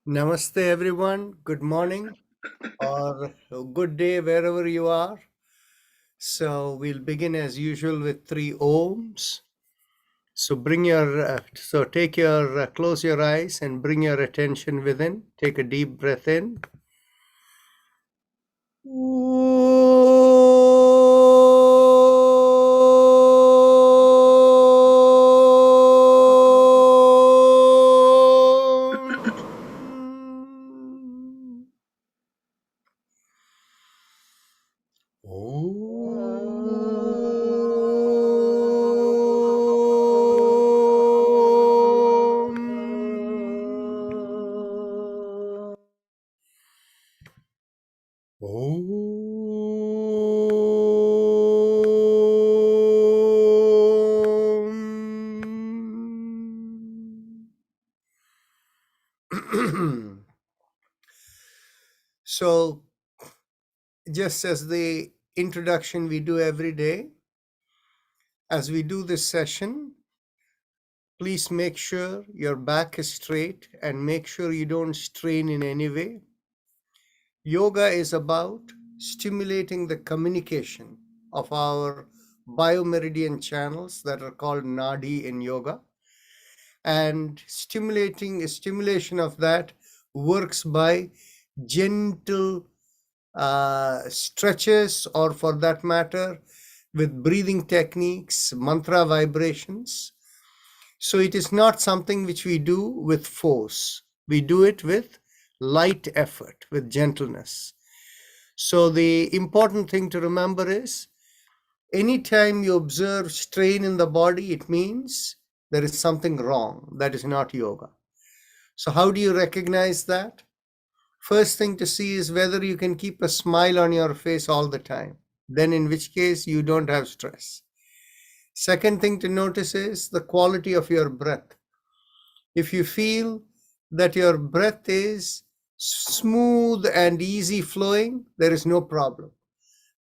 Namaste, everyone. Good morning or good day wherever you are. So we'll begin as usual with three Oms. So take your close your eyes and bring your attention within. Take a deep breath in. So, just as the introduction we do every day, as we do this session, please make sure your back is straight and make sure you don't strain in any way. Yoga is about stimulating the communication of our biomeridian channels that are called nadi in yoga. And stimulation of that works by gentle stretches, or for that matter, with breathing techniques, mantra vibrations. So it is not something which we do with force. We do it with light effort, with gentleness. So the important thing to remember is anytime you observe strain in the body, it means there is something wrong. That is not yoga. So how do you recognize that? First thing to see is whether you can keep a smile on your face all the time. Then in which case you don't have stress. Second thing to notice is the quality of your breath. If you feel that your breath is smooth and easy flowing, there is no problem.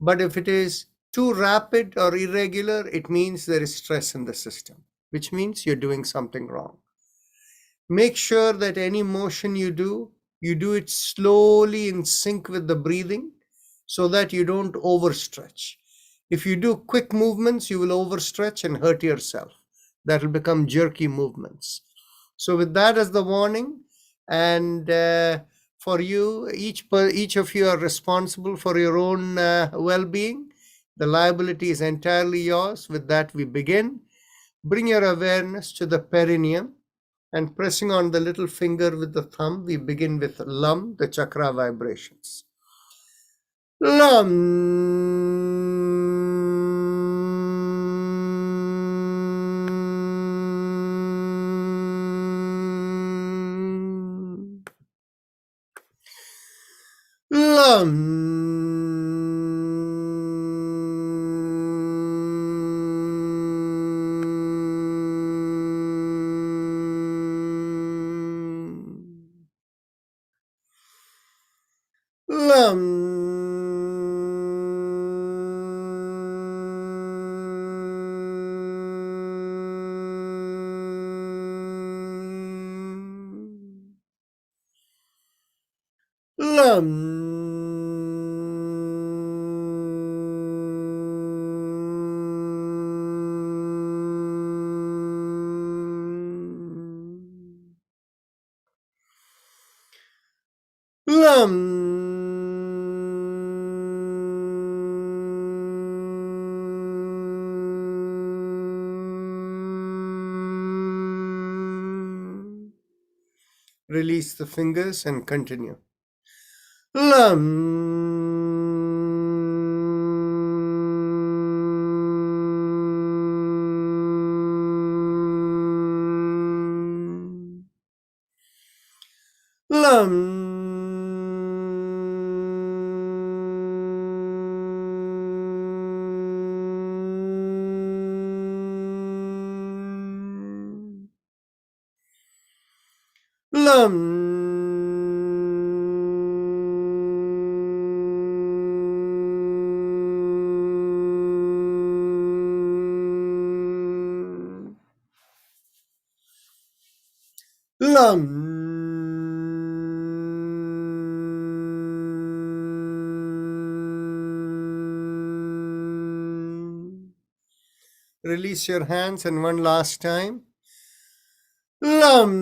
But if it is too rapid or irregular, it means there is stress in the system, which means you're doing something wrong. Make sure that any motion you do it slowly in sync with the breathing so that you don't overstretch. If you do quick movements, you will overstretch and hurt yourself. That will become jerky movements. So with that as the warning, and for you, each of you are responsible for your own well-being. The liability is entirely yours. With that, we begin. Bring your awareness to the perineum and pressing on the little finger with the thumb, we begin with Lam, the chakra vibrations. Lam. Lam. Lam. Lam. Lam. Release the fingers and continue. Lam. Lam. Lam. Lam. Release your hands, and one last time. Lam.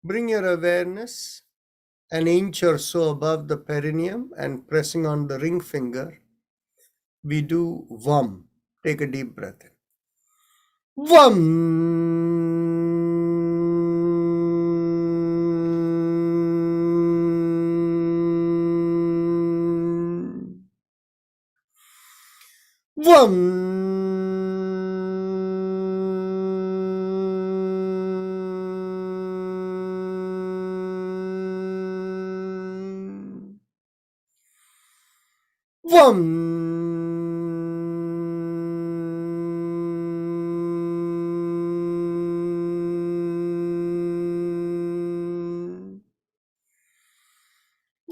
Bring your awareness an inch or so above the perineum and pressing on the ring finger. We do Vam. Take a deep breath in. Vam. Vam. Vam.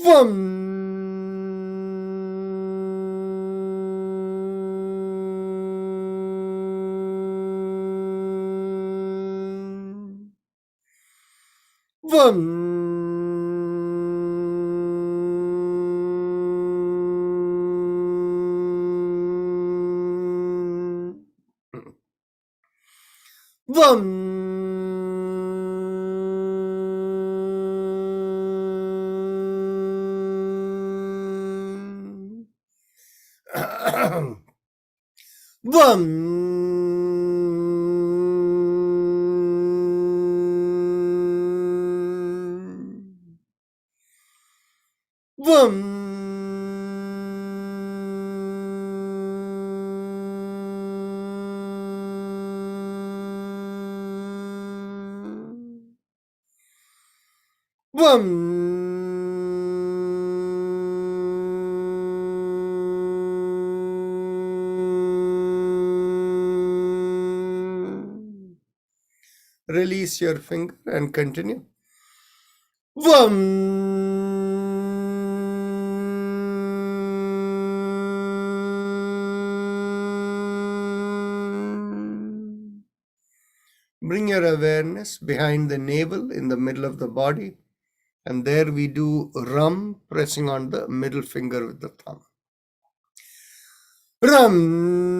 Vam. Vam. Vam. Vam. Vam. Vam. Release your finger and continue. Vam. Bring your awareness behind the navel in the middle of the body, and there we do Ram, pressing on the middle finger with the thumb. Ram.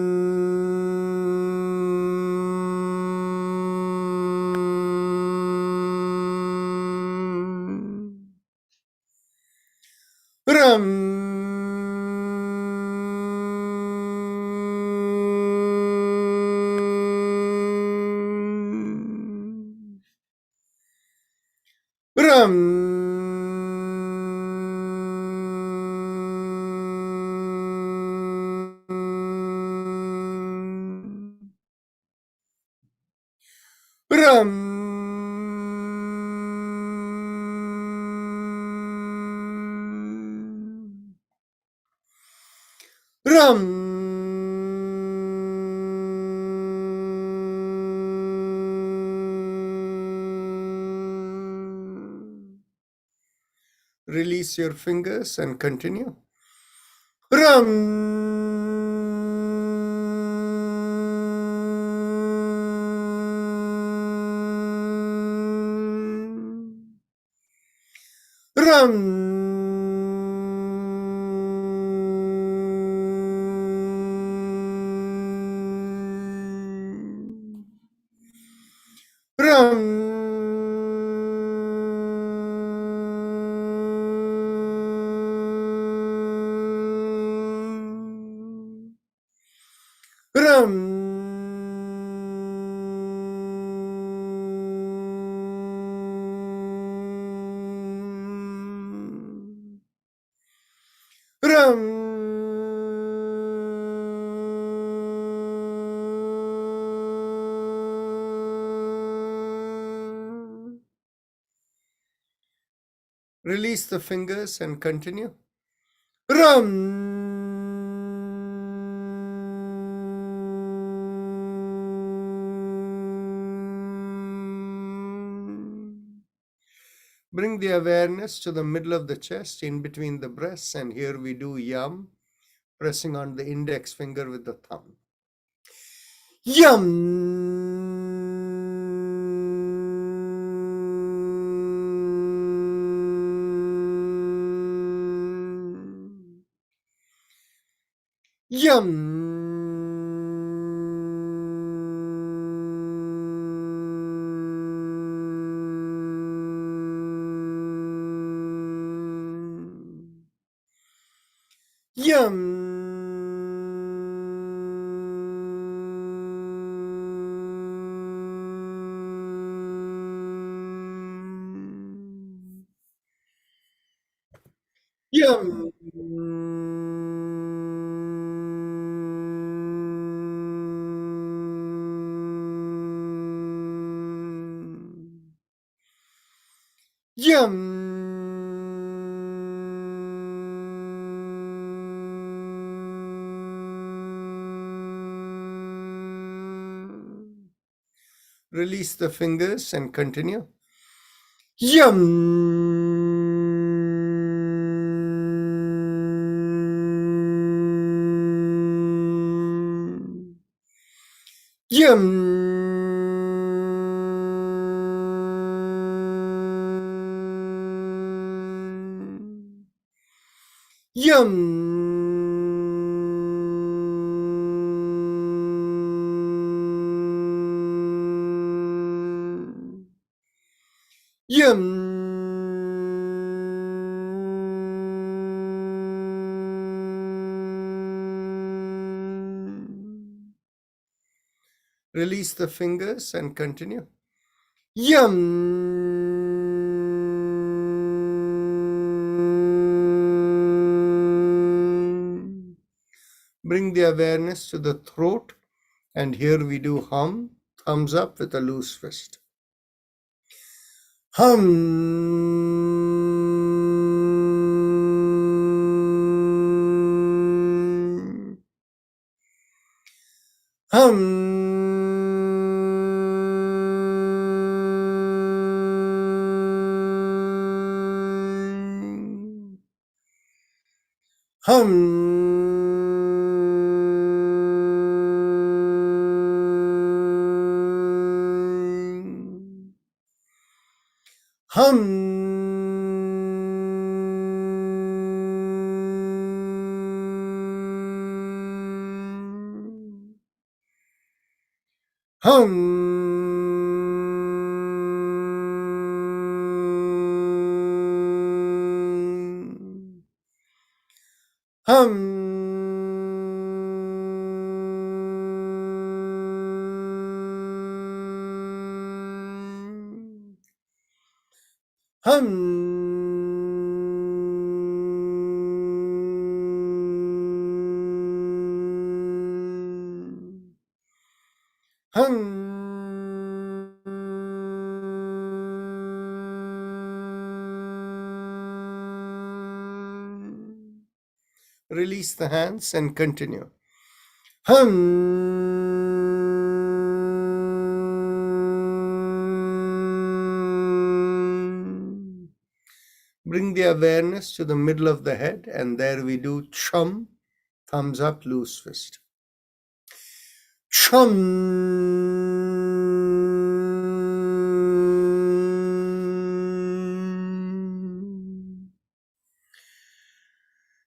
Ram. Ram. Ram. Ram. Release your fingers and continue. Ram. Ram. Ram. Ram. Ram. Release the fingers and continue. Ram. Bring the awareness to the middle of the chest, in between the breasts, and here we do Yam, pressing on the index finger with the thumb. Yam. Yum. Yum. Yum. Yum. Release the fingers and continue. Yum. Yum. Yum. Yum. Release the fingers and continue. Yum. Bring the awareness to the throat, and here we do hum, thumbs up with a loose fist. Hum. Hum. Hum. Hum. Hum. Hum. Hum. Hum. Release the hands and continue. Hum. Bring the awareness to the middle of the head, and there we do chum, thumbs up, loose fist. Chum.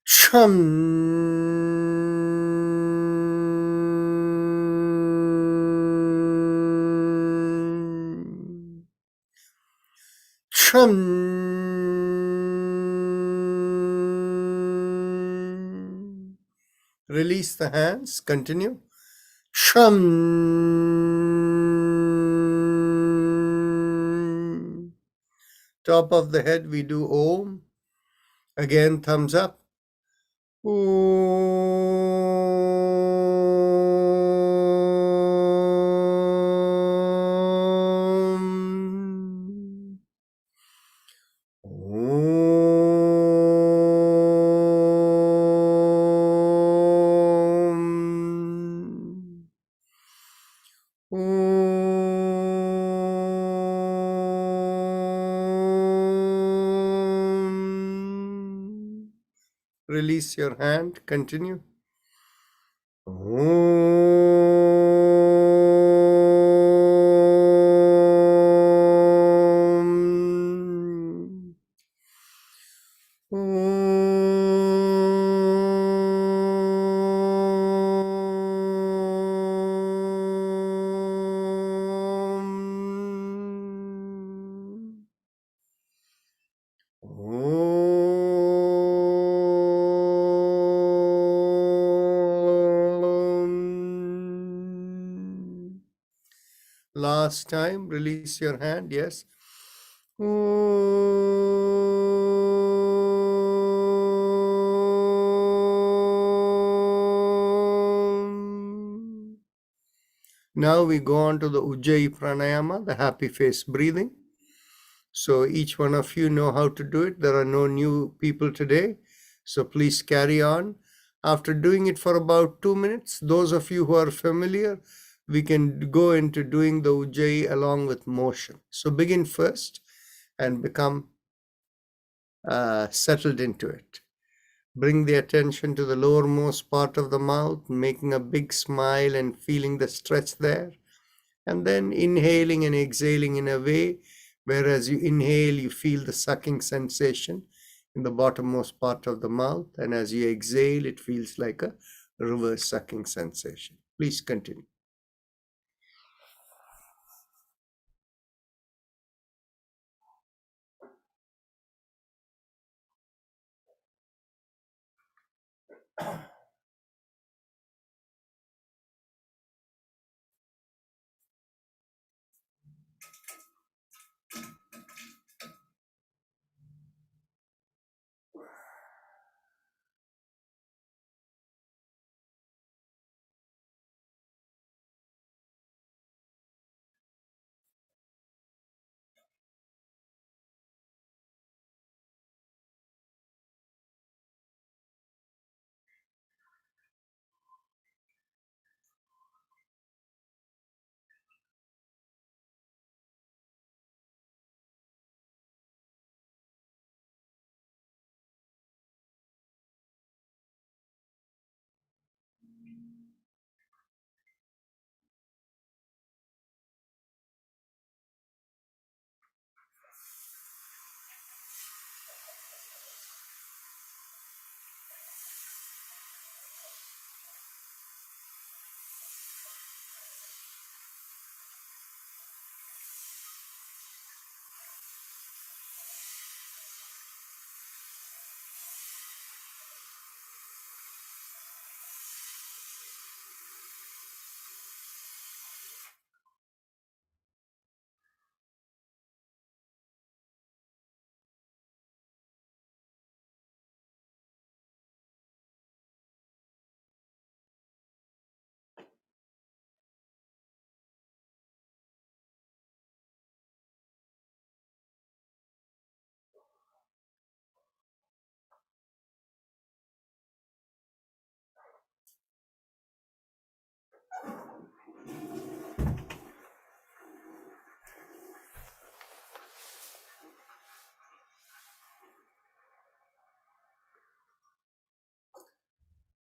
Chum. Chum. Release the hands, continue. Chum. Top of the head, we do Om. Again, thumbs up. Om. Om. Om. Release your hand, continue. Om. Om. Last time, release your hand. Yes. Now we go on to the Ujjayi Pranayama, the happy face breathing. So each one of you know how to do it. There are no new people today. So please carry on. After doing it for about 2 minutes, those of you who are familiar, we can go into doing the Ujjayi along with motion. So begin first and become settled into it. Bring the attention to the lowermost part of the mouth, making a big smile and feeling the stretch there. And then inhaling and exhaling in a way where as you inhale, you feel the sucking sensation in the bottommost part of the mouth. And as you exhale, it feels like a reverse sucking sensation. Please continue.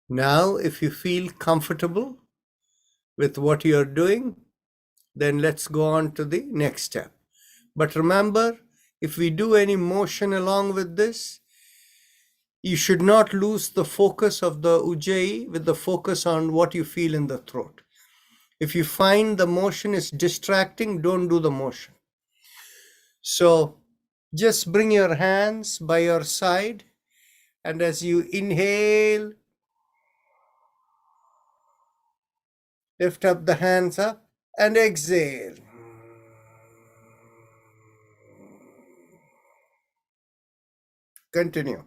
Now, if you feel comfortable with what you're doing, then let's go on to the next step. But remember, if we do any motion along with this, you should not lose the focus of the Ujjayi with the focus on what you feel in the throat. If you find the motion is distracting, don't do the motion. So just bring your hands by your side, and as you inhale, lift up the hands up and exhale. Continue.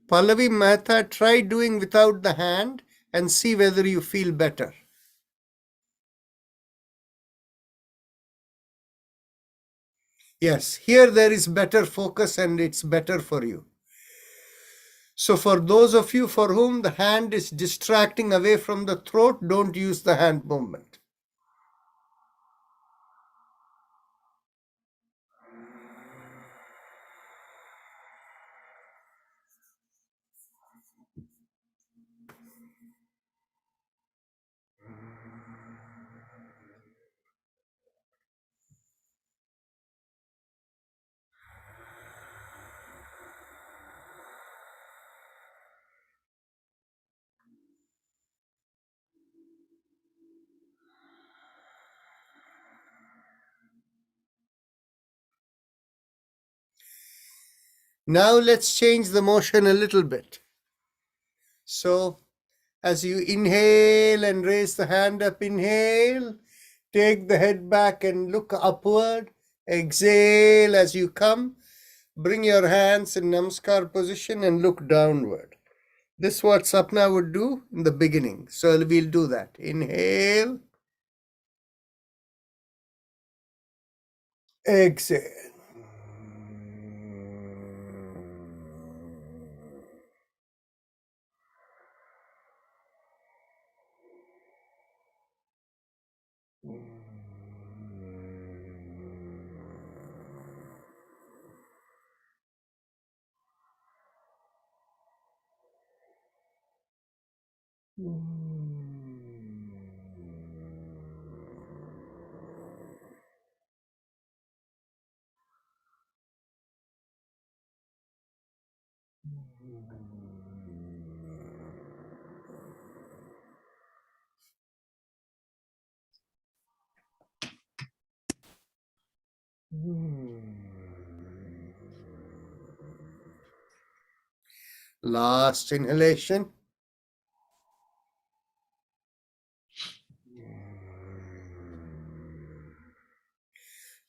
Pallavi Mehta, try doing without the hand and see whether you feel better. Yes, here there is better focus and it's better for you. So for those of you for whom the hand is distracting away from the throat, don't use the hand movement. Now let's change the motion a little bit. So as you inhale and raise the hand up, inhale, take the head back and look upward. Exhale as you come, bring your hands in Namaskar position and look downward. This is what Sapna would do in the beginning. So we'll do that. Inhale, exhale. Last inhalation.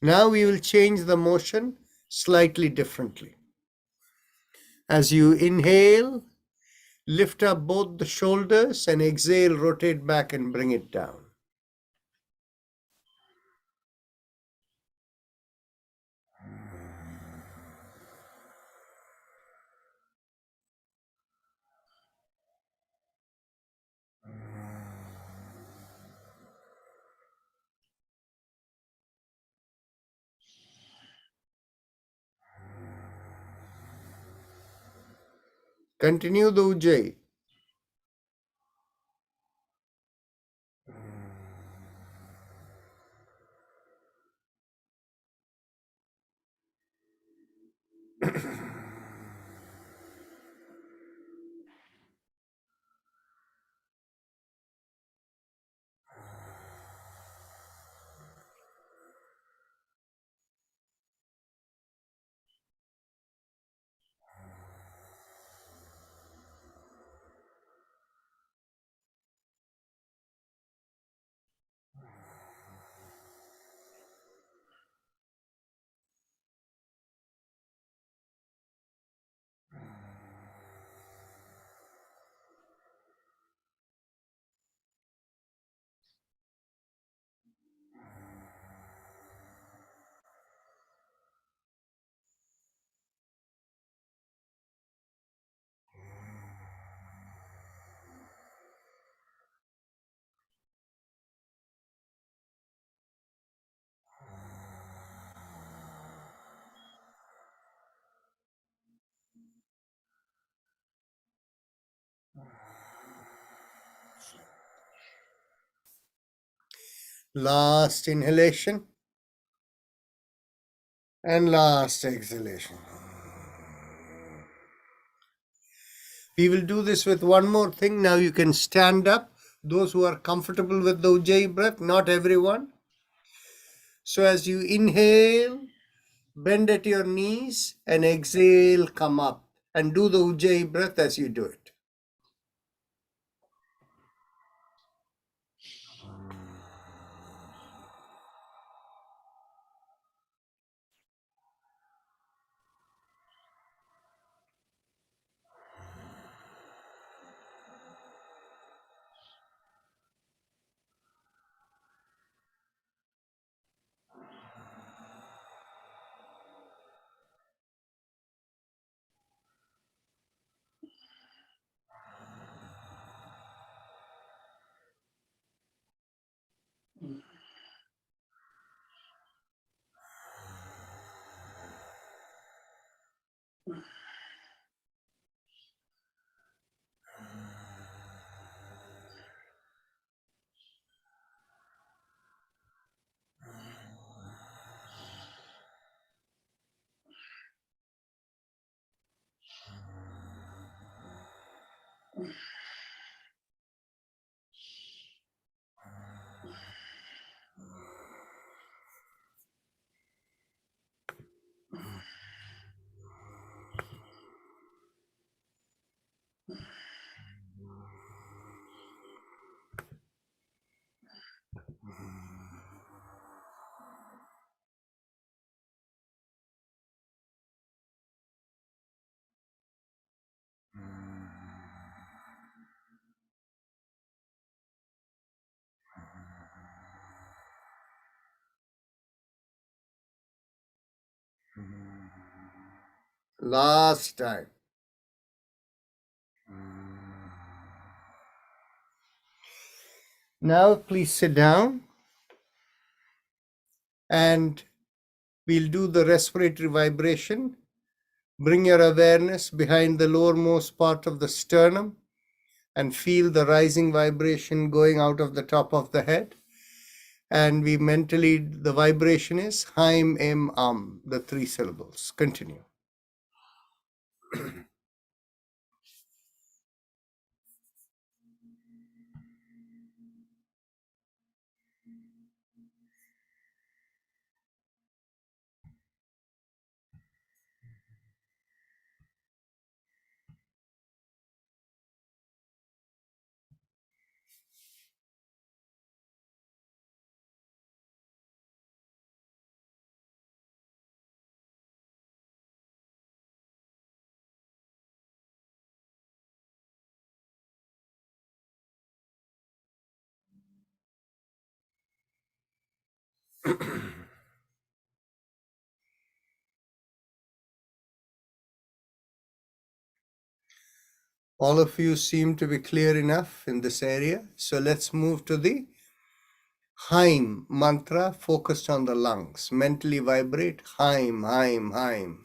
Now we will change the motion slightly differently. As you inhale, lift up both the shoulders and exhale, rotate back and bring it down. Continue the Ujjayi. Last inhalation and last exhalation. We will do this with one more thing. Now you can stand up. Those who are comfortable with the Ujjayi breath, not everyone. So as you inhale, bend at your knees and exhale, come up and do the Ujjayi breath as you do it. Last time. Now please sit down and we'll do the respiratory vibration. Bring your awareness behind the lowermost part of the sternum and feel the rising vibration going out of the top of the head. And we mentally, the vibration is Haim, Em, the 3 syllables. Continue. All of you seem to be clear enough in this area. So let's move to the Haim mantra focused on the lungs. Mentally vibrate Haim, Haim, Haim.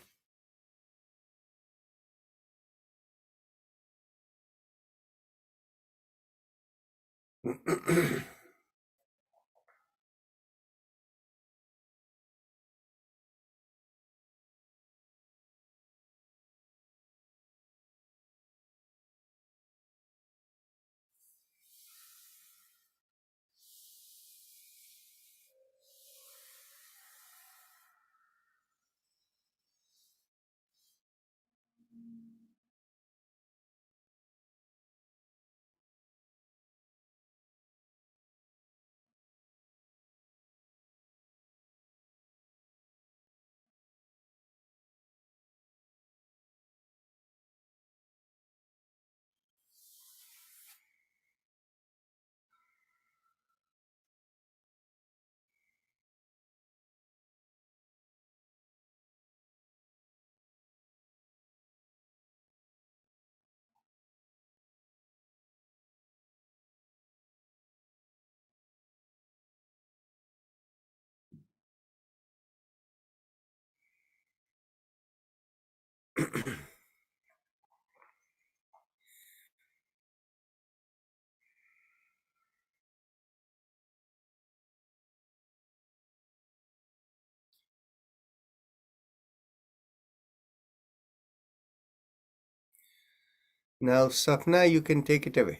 Now, Sapna, you can take it away.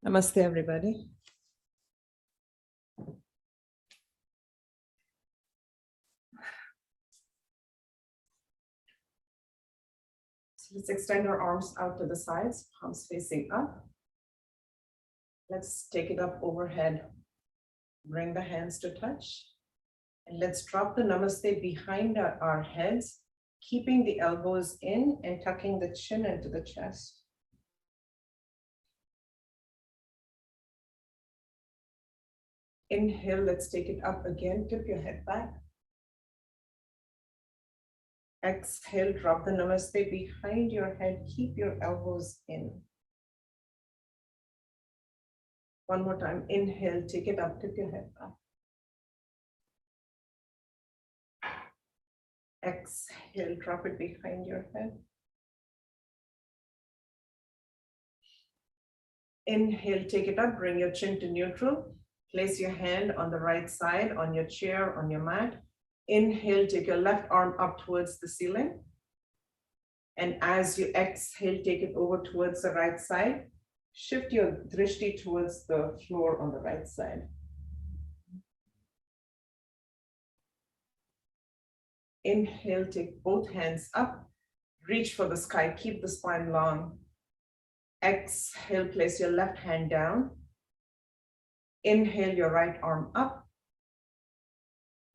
Namaste, everybody. So let's extend our arms out to the sides, palms facing up. Let's take it up overhead. Bring the hands to touch. And let's drop the namaste behind our heads, keeping the elbows in and tucking the chin into the chest. Inhale, let's take it up again. Tip your head back. Exhale, drop the namaste behind your head. Keep your elbows in. One more time. Inhale, take it up, tip your head back. Exhale, drop it behind your head. Inhale, take it up, bring your chin to neutral. Place your hand on the right side, on your chair, on your mat. Inhale, take your left arm up towards the ceiling. And as you exhale, take it over towards the right side. Shift your drishti towards the floor on the right side. Inhale, take both hands up. Reach for the sky, keep the spine long. Exhale, place your left hand down. Inhale, your right arm up.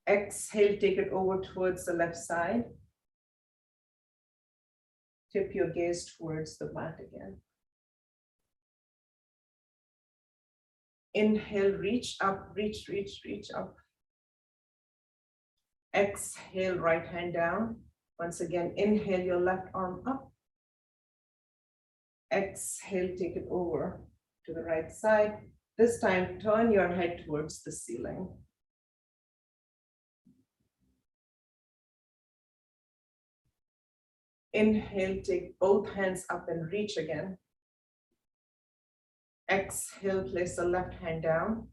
Exhale, take it over towards the left side. Tip your gaze towards the mat again. Inhale, reach up, reach up. Exhale, right hand down. Once again, inhale your left arm up. Exhale, take it over to the right side. This time, turn your head towards the ceiling. Inhale, take both hands up and reach again. Exhale, place the left hand down.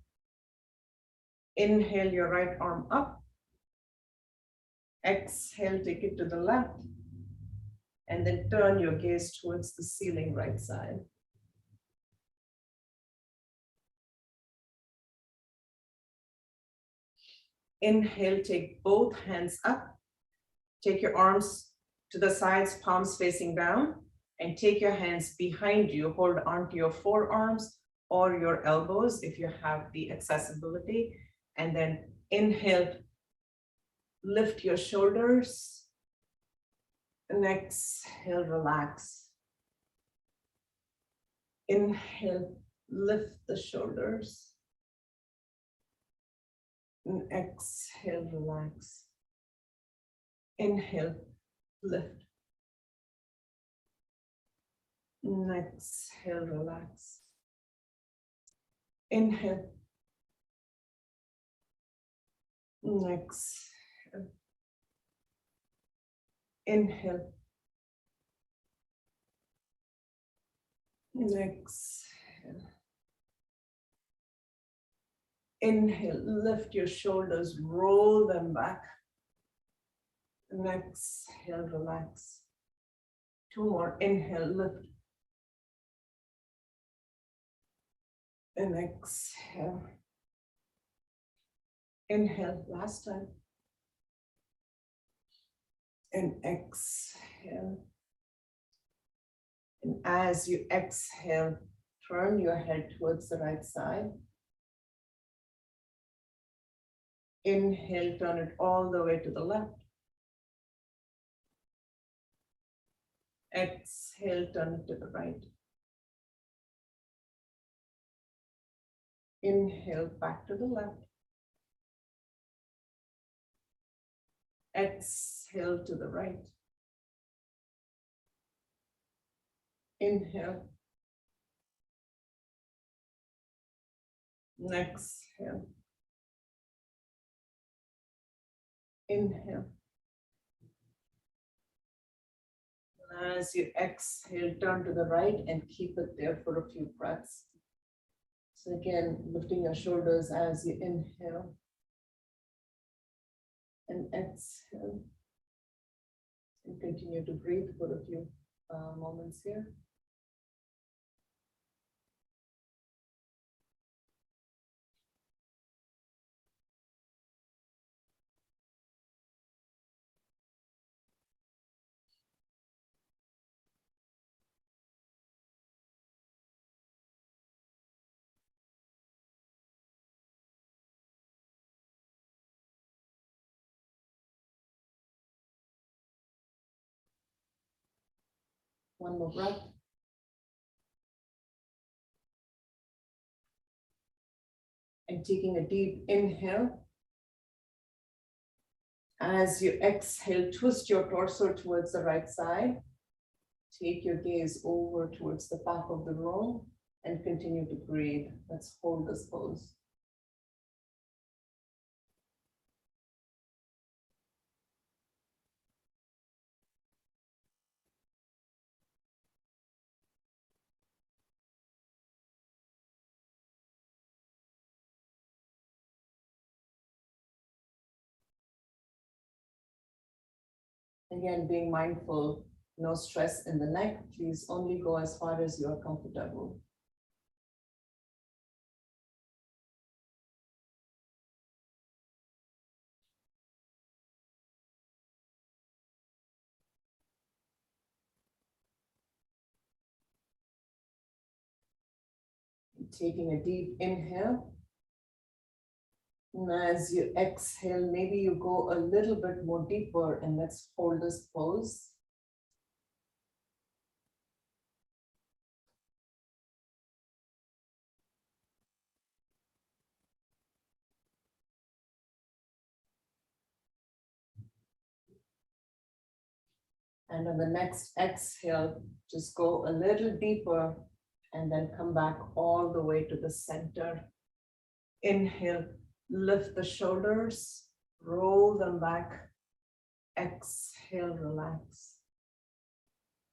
Inhale, your right arm up. Exhale, take it to the left. And then turn your gaze towards the ceiling right side. Inhale, take both hands up. Take your arms to the sides, palms facing down, and take your hands behind you. Hold onto your forearms or your elbows if you have the accessibility. And then inhale, lift your shoulders. And exhale, relax. Inhale, lift the shoulders. And exhale, relax. Inhale, lift. And exhale, relax. Inhale. And exhale. Inhale. And exhale. Inhale, lift your shoulders, roll them back. And exhale, relax. Two more. Inhale, lift. And exhale. Inhale, last time. And exhale. And as you exhale, turn your head towards the right side. Inhale, turn it all the way to the left. Exhale, turn it to the right. Inhale, back to the left. Exhale to the right. Inhale. Exhale. Inhale. As you exhale, turn to the right and keep it there for a few breaths. So again, lifting your shoulders as you inhale and exhale. And continue to breathe for a few moments here. One more breath. And taking a deep inhale. As you exhale, twist your torso towards the right side. Take your gaze over towards the back of the room and continue to breathe. Let's hold this pose. Again, being mindful, no stress in the neck. Please only go as far as you are comfortable. Taking a deep inhale. And as you exhale, maybe you go a little bit more deeper, and let's hold this pose. And on the next exhale, just go a little deeper and then come back all the way to the center. Inhale, lift the shoulders, roll them back. Exhale, relax.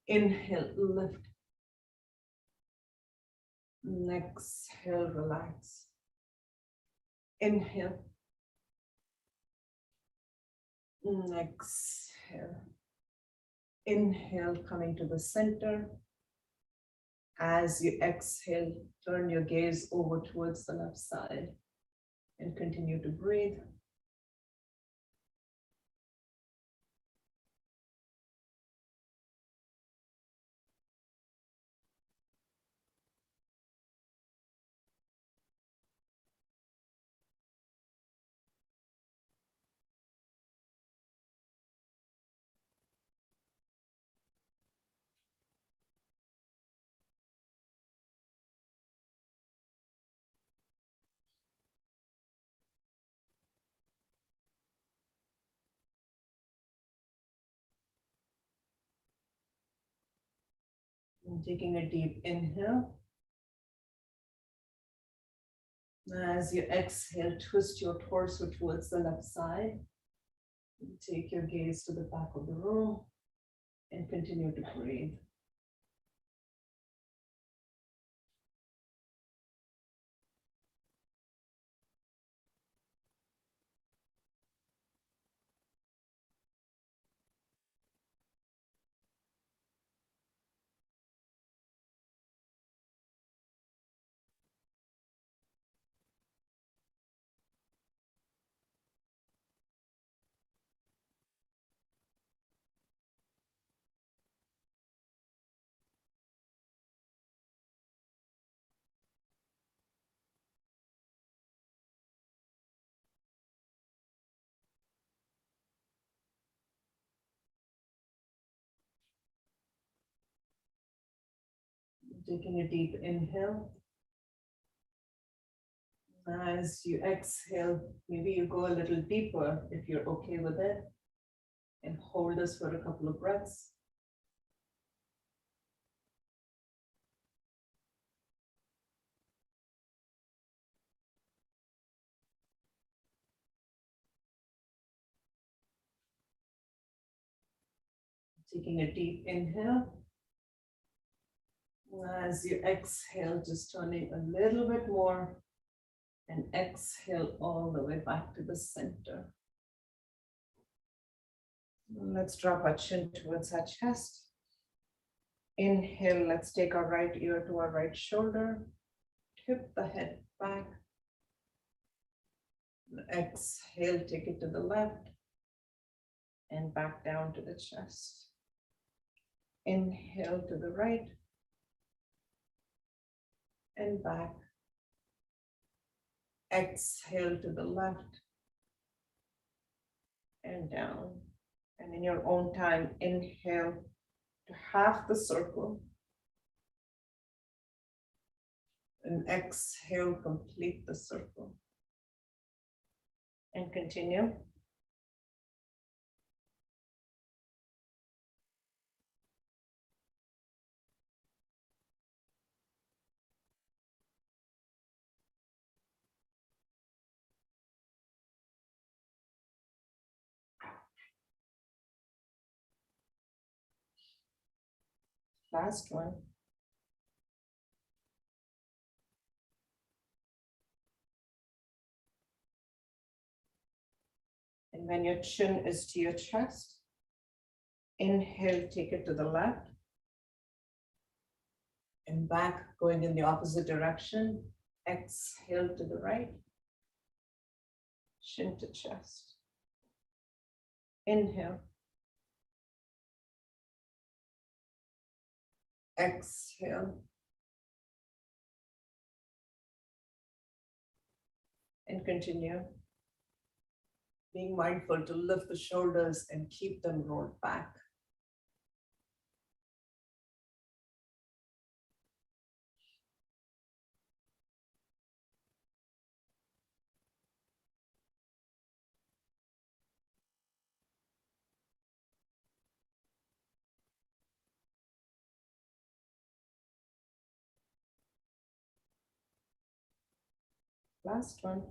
Inhale, lift. Exhale, relax. Inhale. Exhale. Inhale, coming to the center. As you exhale, turn your gaze over towards the left side and continue to breathe. And taking a deep inhale. As you exhale, twist your torso towards the left side. Take your gaze to the back of the room and continue to breathe. Taking a deep inhale. As you exhale, maybe you go a little deeper if you're okay with it, and hold this for a couple of breaths. Taking a deep inhale. As you exhale, just turning a little bit more and exhale all the way back to the center. Let's drop our chin towards our chest. Inhale, let's take our right ear to our right shoulder. Tip the head back. Exhale, take it to the left and back down to the chest. Inhale to the right and back. Exhale to the left and down. And in your own time, inhale to half the circle. And exhale, complete the circle. And continue. Last one. And when your chin is to your chest, Inhale, take it to the left. And back, going in the opposite direction. Exhale to the right. Shin to chest. Inhale. Exhale. And continue. Being mindful to lift the shoulders and keep them rolled back. Last one.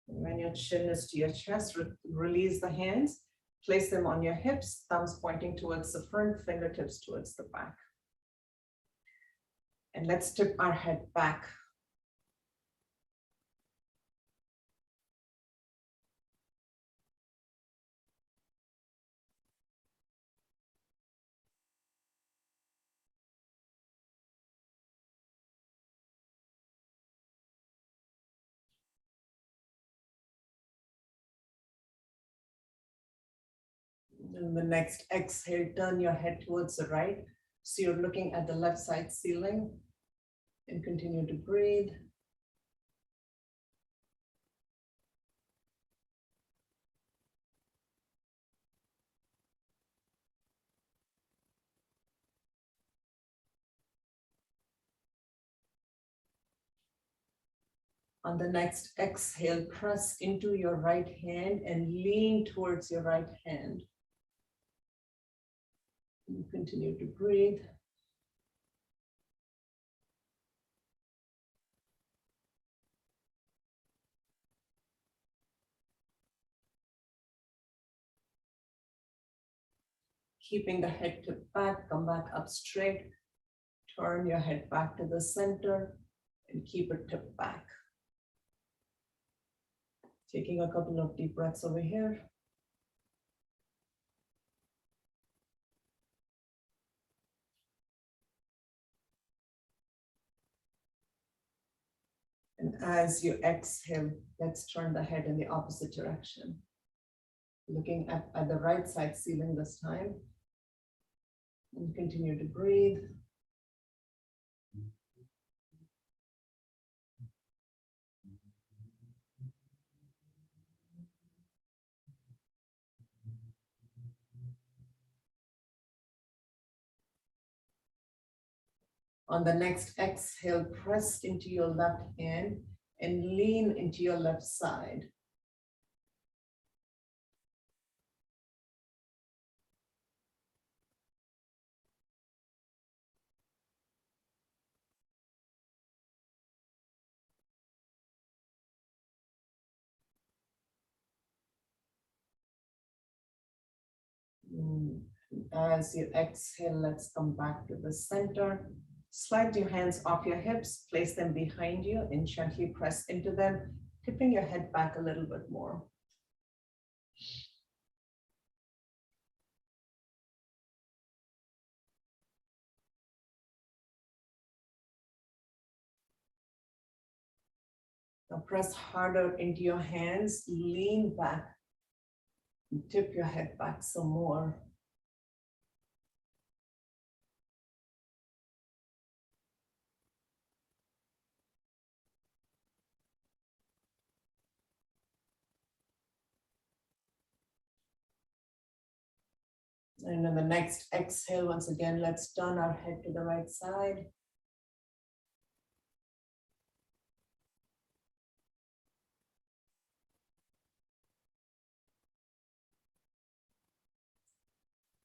When your chin is to your chest, release the hands, place them on your hips, thumbs pointing towards the front, fingertips towards the back. And let's tip our head back. And the next exhale, turn your head towards the right. So you're looking at the left side ceiling and continue to breathe. On the next exhale, press into your right hand and lean towards your right hand. And continue to breathe. Keeping the head tipped back, come back up straight. Turn your head back to the center and keep it tipped back. Taking a couple of deep breaths over here. And as you exhale, let's turn the head in the opposite direction. Looking at the right side ceiling this time. And continue to breathe. On the next exhale, press into your left hand and lean into your left side. As you exhale, let's come back to the center. Slide your hands off your hips, place them behind you and gently press into them, tipping your head back a little bit more. Now press harder into your hands, lean back, and tip your head back some more. And on the next exhale, once again, let's turn our head to the right side.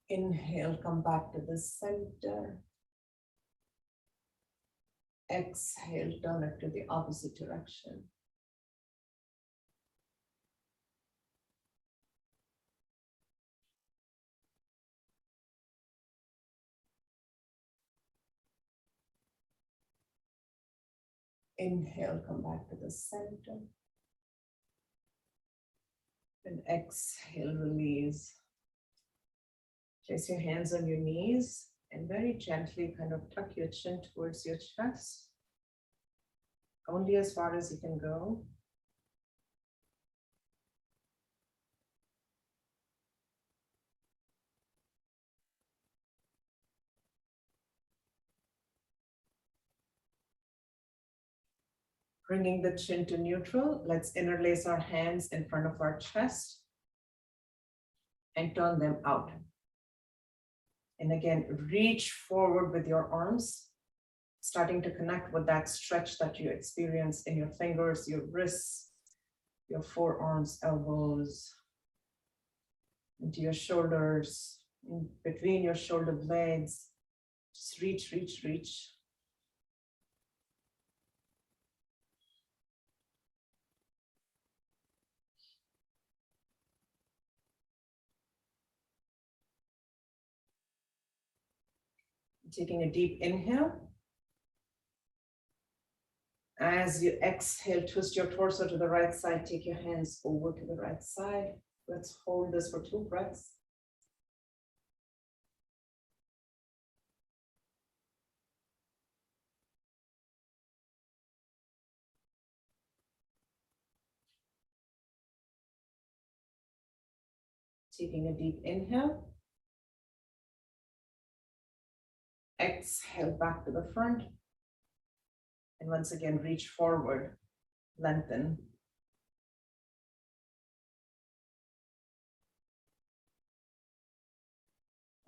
Inhale, come back to the center. Exhale, turn it to the opposite direction. Inhale, come back to the center. And exhale, release. Place your hands on your knees and very gently kind of tuck your chin towards your chest. Only as far as you can go. Bringing the chin to neutral, let's interlace our hands in front of our chest and turn them out. And again, reach forward with your arms, starting to connect with that stretch that you experience in your fingers, your wrists, your forearms, elbows, into your shoulders, in between your shoulder blades. Just reach, reach, reach. Taking a deep inhale. As you exhale, twist your torso to the right side, take your hands over to the right side. Let's hold this for 2 breaths. Taking a deep inhale. Exhale back to the front. And once again, reach forward, lengthen.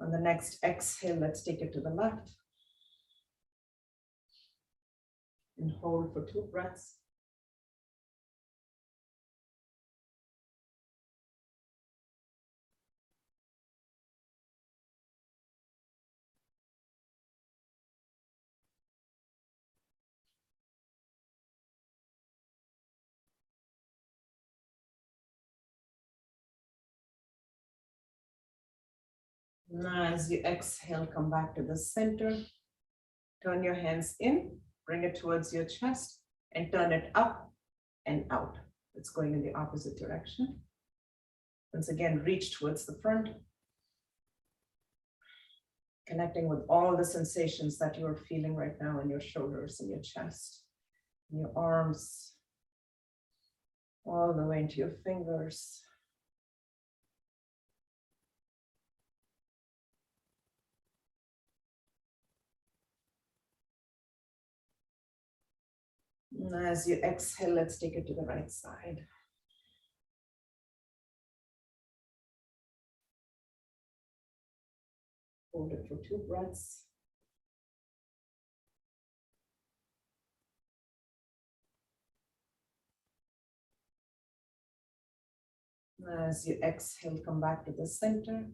On the next exhale, let's take it to the left. And hold for 2 breaths. Now, as you exhale, come back to the center. Turn your hands in, bring it towards your chest, and turn it up and out. It's going in the opposite direction. Once again, reach towards the front, connecting with all the sensations that you are feeling right now in your shoulders, in your chest, in your arms, all the way into your fingers. And as you exhale, let's take it to the right side. Hold it for 2 breaths. As you exhale, come back to the center.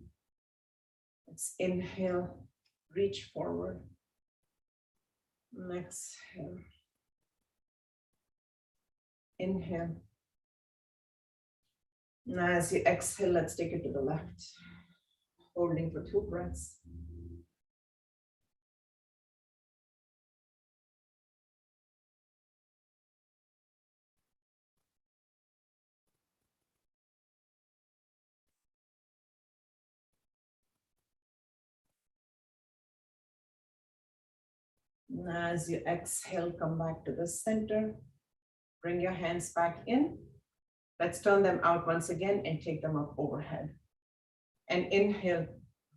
Let's inhale, reach forward. And exhale. Inhale. And as you exhale, let's take it to the left. Holding for 2 breaths. And as you exhale, come back to the center. Bring your hands back in. Let's turn them out once again and take them up overhead. And inhale,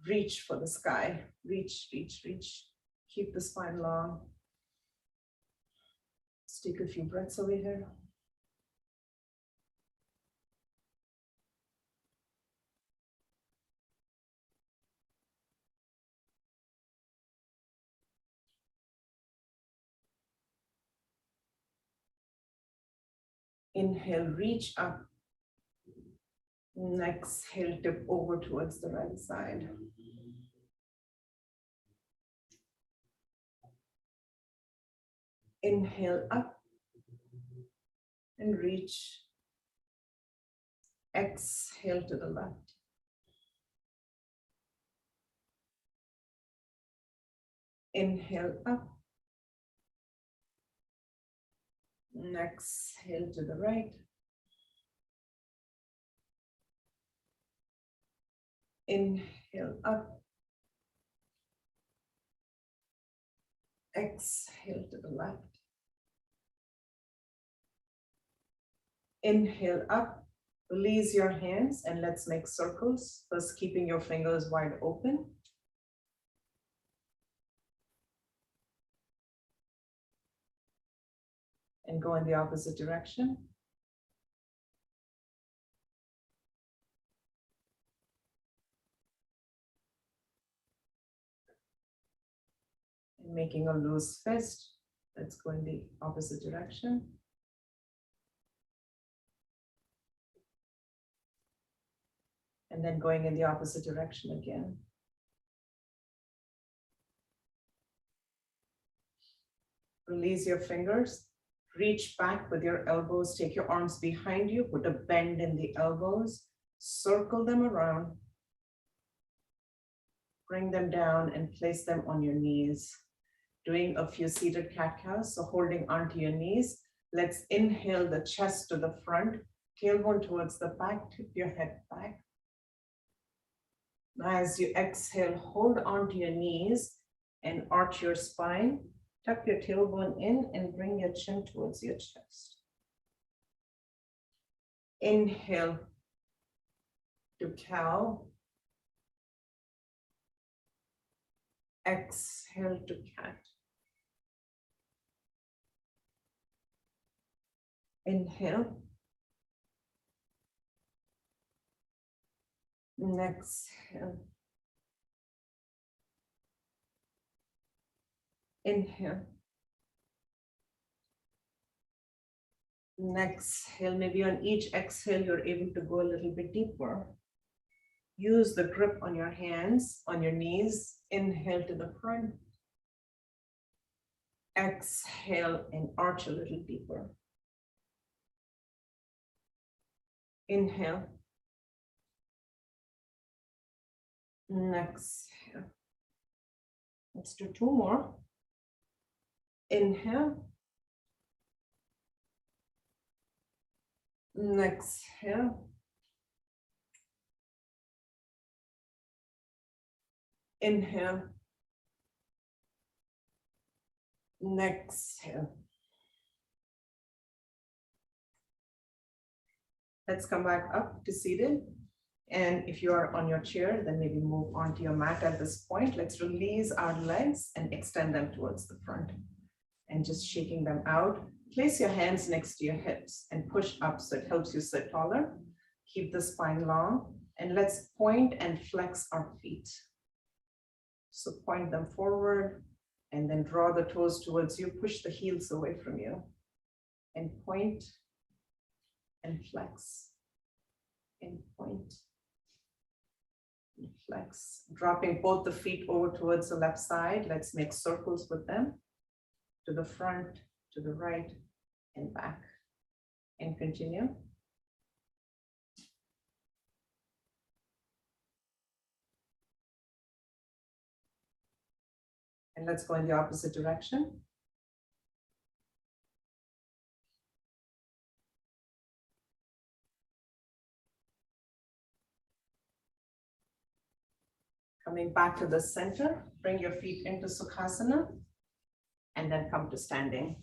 reach for the sky. Reach, reach, reach. Keep the spine long. Let's take a few breaths over here. Inhale, reach up. And exhale, tip over towards the right side. Inhale up and reach. Exhale to the left. Inhale up Exhale to the right. Inhale up. Exhale to the left. Inhale up. Release your hands and let's make circles. First, keeping your fingers wide open. And go in the opposite direction. And making a loose fist. Let's go in the opposite direction. And then going in the opposite direction again. Release your fingers. Reach back with your elbows. Take your arms behind you. Put a bend in the elbows. Circle them around. Bring them down and place them on your knees. Doing a few seated cat-cows. So holding onto your knees. Let's inhale the chest to the front. Tailbone towards the back. Tip your head back. As you exhale, hold onto your knees and arch your spine. Tuck your tailbone in and bring your chin towards your chest. Inhale to cow. Exhale to cat. Inhale. Exhale. Inhale. Exhale. Maybe on each exhale, you're able to go a little bit deeper. Use the grip on your hands, on your knees. Inhale to the front. Exhale and arch a little deeper. Inhale. Exhale. Let's do two more. Inhale. Exhale. Inhale. Exhale. Let's come back up to seated. And if you are on your chair, then maybe move onto your mat at this point. Let's release our legs and extend them towards the front. And just shaking them out. Place your hands next to your hips and push up so it helps you sit taller. Keep the spine long. And let's point and flex our feet. So point them forward and then draw the toes towards you. Push the heels away from you. And point and flex. And point. Flex, dropping both the feet over towards the left side. Let's make circles with them. To the front, to the right, and back. And continue. And let's go in the opposite direction. Coming back to the center, bring your feet into Sukhasana, and then come to standing.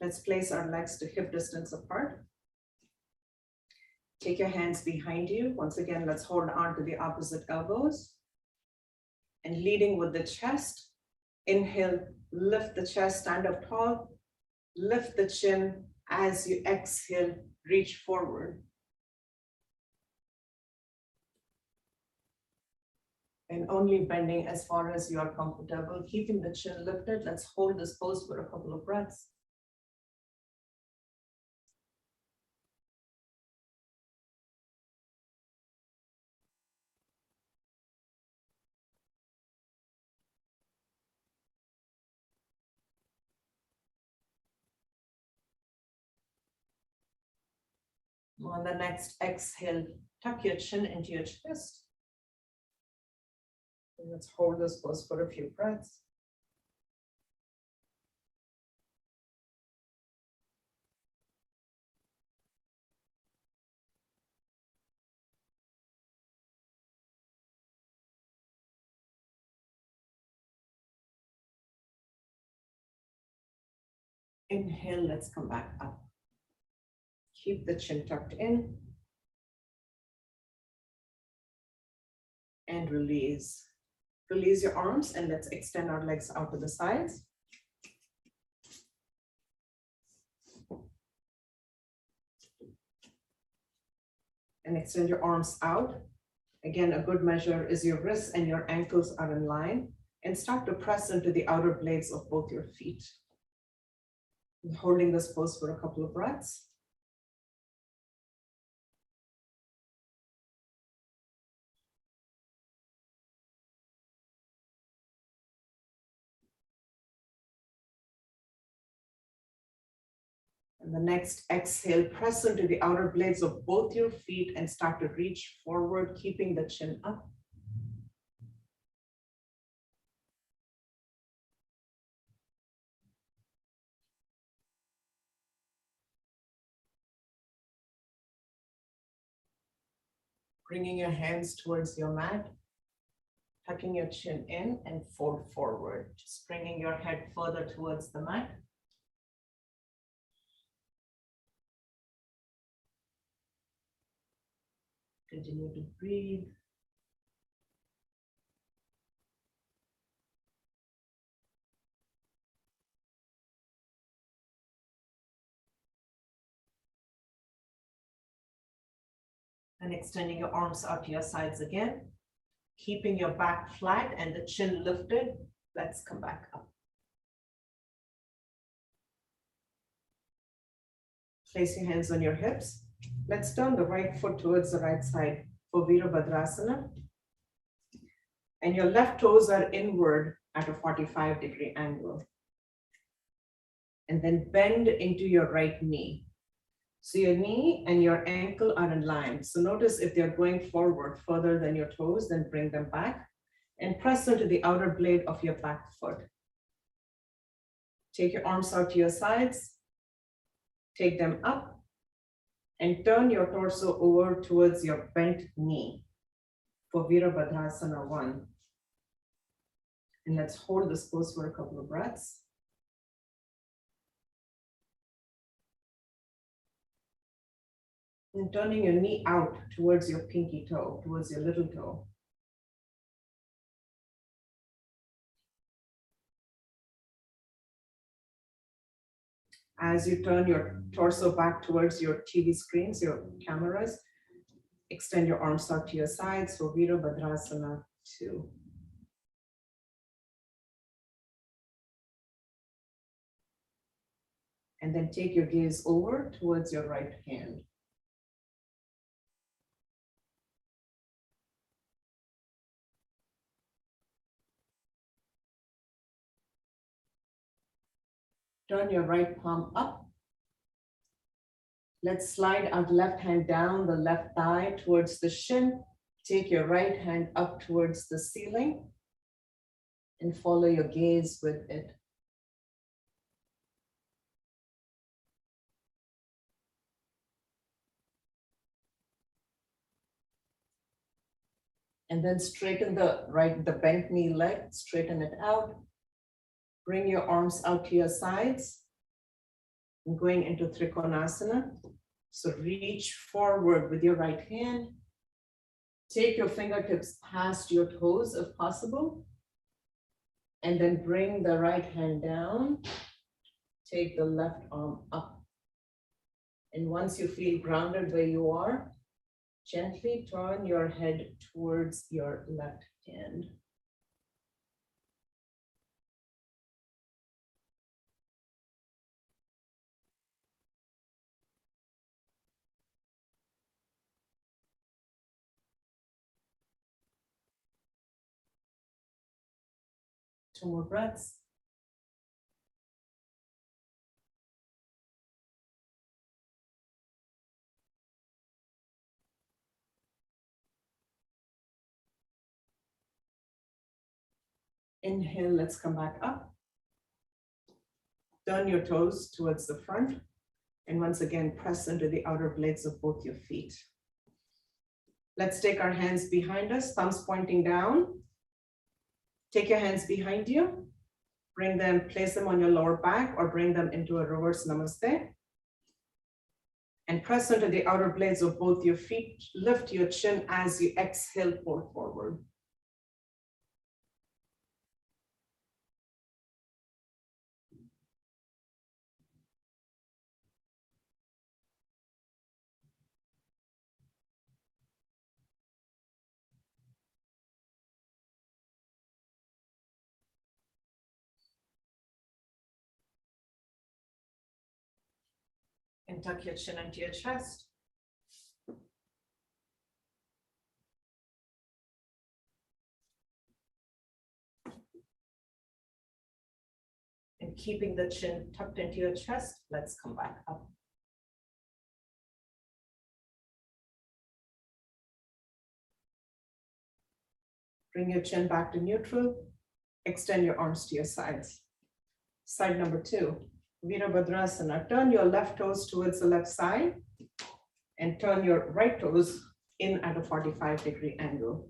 Let's place our legs to hip distance apart. Take your hands behind you. Once again, let's hold on to the opposite elbows. And leading with the chest, inhale, lift the chest, stand up tall, lift the chin. As you exhale, reach forward. And only bending as far as you are comfortable, keeping the chin lifted. Let's hold this pose for a couple of breaths. On the next exhale, tuck your chin into your chest. And let's hold this pose for a few breaths. Inhale, let's come back up. Keep the chin tucked in. And release. Release your arms and let's extend our legs out to the sides. And extend your arms out. Again, a good measure is your wrists and your ankles are in line. And start to press into the outer blades of both your feet. And holding this pose for a couple of breaths. And the next exhale, press into the outer blades of both your feet and start to reach forward, keeping the chin up. Bringing your hands towards your mat, tucking your chin in and fold forward. Just bringing your head further towards the mat. Continue to breathe. And extending your arms out to your sides again. Keeping your back flat and the chin lifted. Let's come back up. Place your hands on your hips. Let's turn the right foot towards the right side for Veerabhadrasana. And your left toes are inward at a 45-degree angle. And then bend into your right knee. So your knee and your ankle are in line. So notice if they're going forward further than your toes, then bring them back and press into the outer blade of your back foot. Take your arms out to your sides, take them up, and turn your torso over towards your bent knee for Veerabhadrasana 1. And let's hold this pose for a couple of breaths. And turning your knee out towards your pinky toe, towards your little toe. As you turn your torso back towards your TV screens, your cameras, extend your arms out to your sides for Veerabhadrasana 2. And then take your gaze over towards your right hand. Turn your right palm up. Let's slide our left hand down the left thigh towards the shin. Take your right hand up towards the ceiling and follow your gaze with it. And then straighten the bent knee leg, straighten it out. Bring your arms out to your sides and going into Trikonasana. So reach forward with your right hand. Take your fingertips past your toes if possible. And then bring the right hand down. Take the left arm up. And once you feel grounded where you are, gently turn your head towards your left hand. Two more breaths. Inhale, let's come back up. Turn your toes towards the front. And once again, press into the outer blades of both your feet. Let's take our hands behind us, thumbs pointing down. Take your hands behind you. Bring them, place them on your lower back or bring them into a reverse namaste. And press into the outer blades of both your feet. Lift your chin as you exhale, pull forward. And tuck your chin into your chest. And keeping the chin tucked into your chest, let's come back up. Bring your chin back to neutral. Extend your arms to your sides. Side number 2. Veerabhadrasana. Turn your left toes towards the left side and turn your right toes in at a 45-degree angle.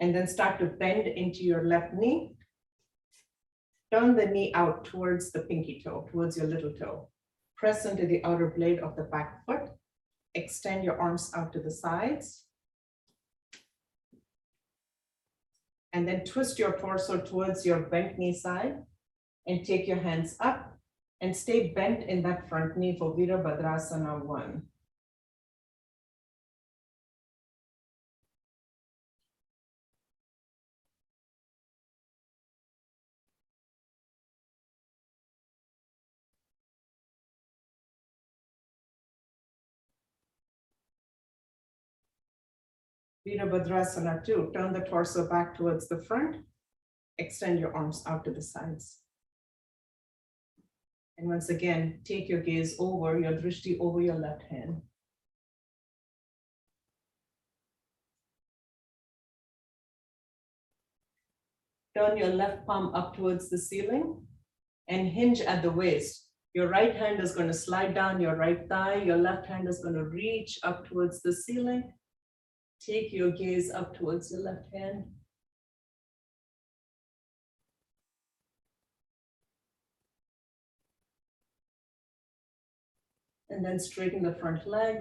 And then start to bend into your left knee. Turn the knee out towards the pinky toe, towards your little toe. Press into the outer blade of the back foot. Extend your arms out to the sides. And then twist your torso towards your bent knee side. And take your hands up and stay bent in that front knee for Veerabhadrasana 1. Veerabhadrasana 2, turn the torso back towards the front. Extend your arms out to the sides. And once again, take your gaze over, your drishti over your left hand. Turn your left palm up towards the ceiling and hinge at the waist. Your right hand is going to slide down your right thigh. Your left hand is going to reach up towards the ceiling. Take your gaze up towards your left hand. And then straighten the front leg.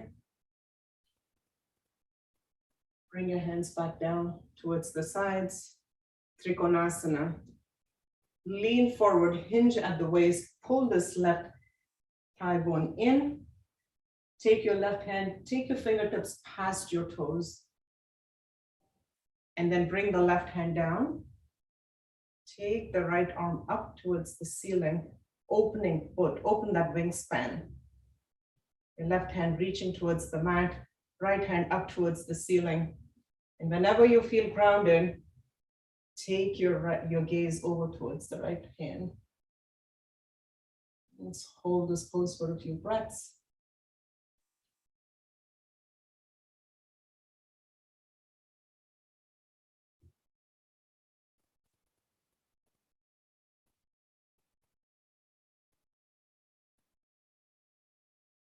Bring your hands back down towards the sides. Trikonasana. Lean forward, hinge at the waist, pull this left thigh bone in. Take your left hand, take your fingertips past your toes. And then bring the left hand down. Take the right arm up towards the ceiling, opening foot, open that wingspan. Your left hand reaching towards the mat, right hand up towards the ceiling. And whenever you feel grounded, take your gaze over towards the right hand. Let's hold this pose for a few breaths.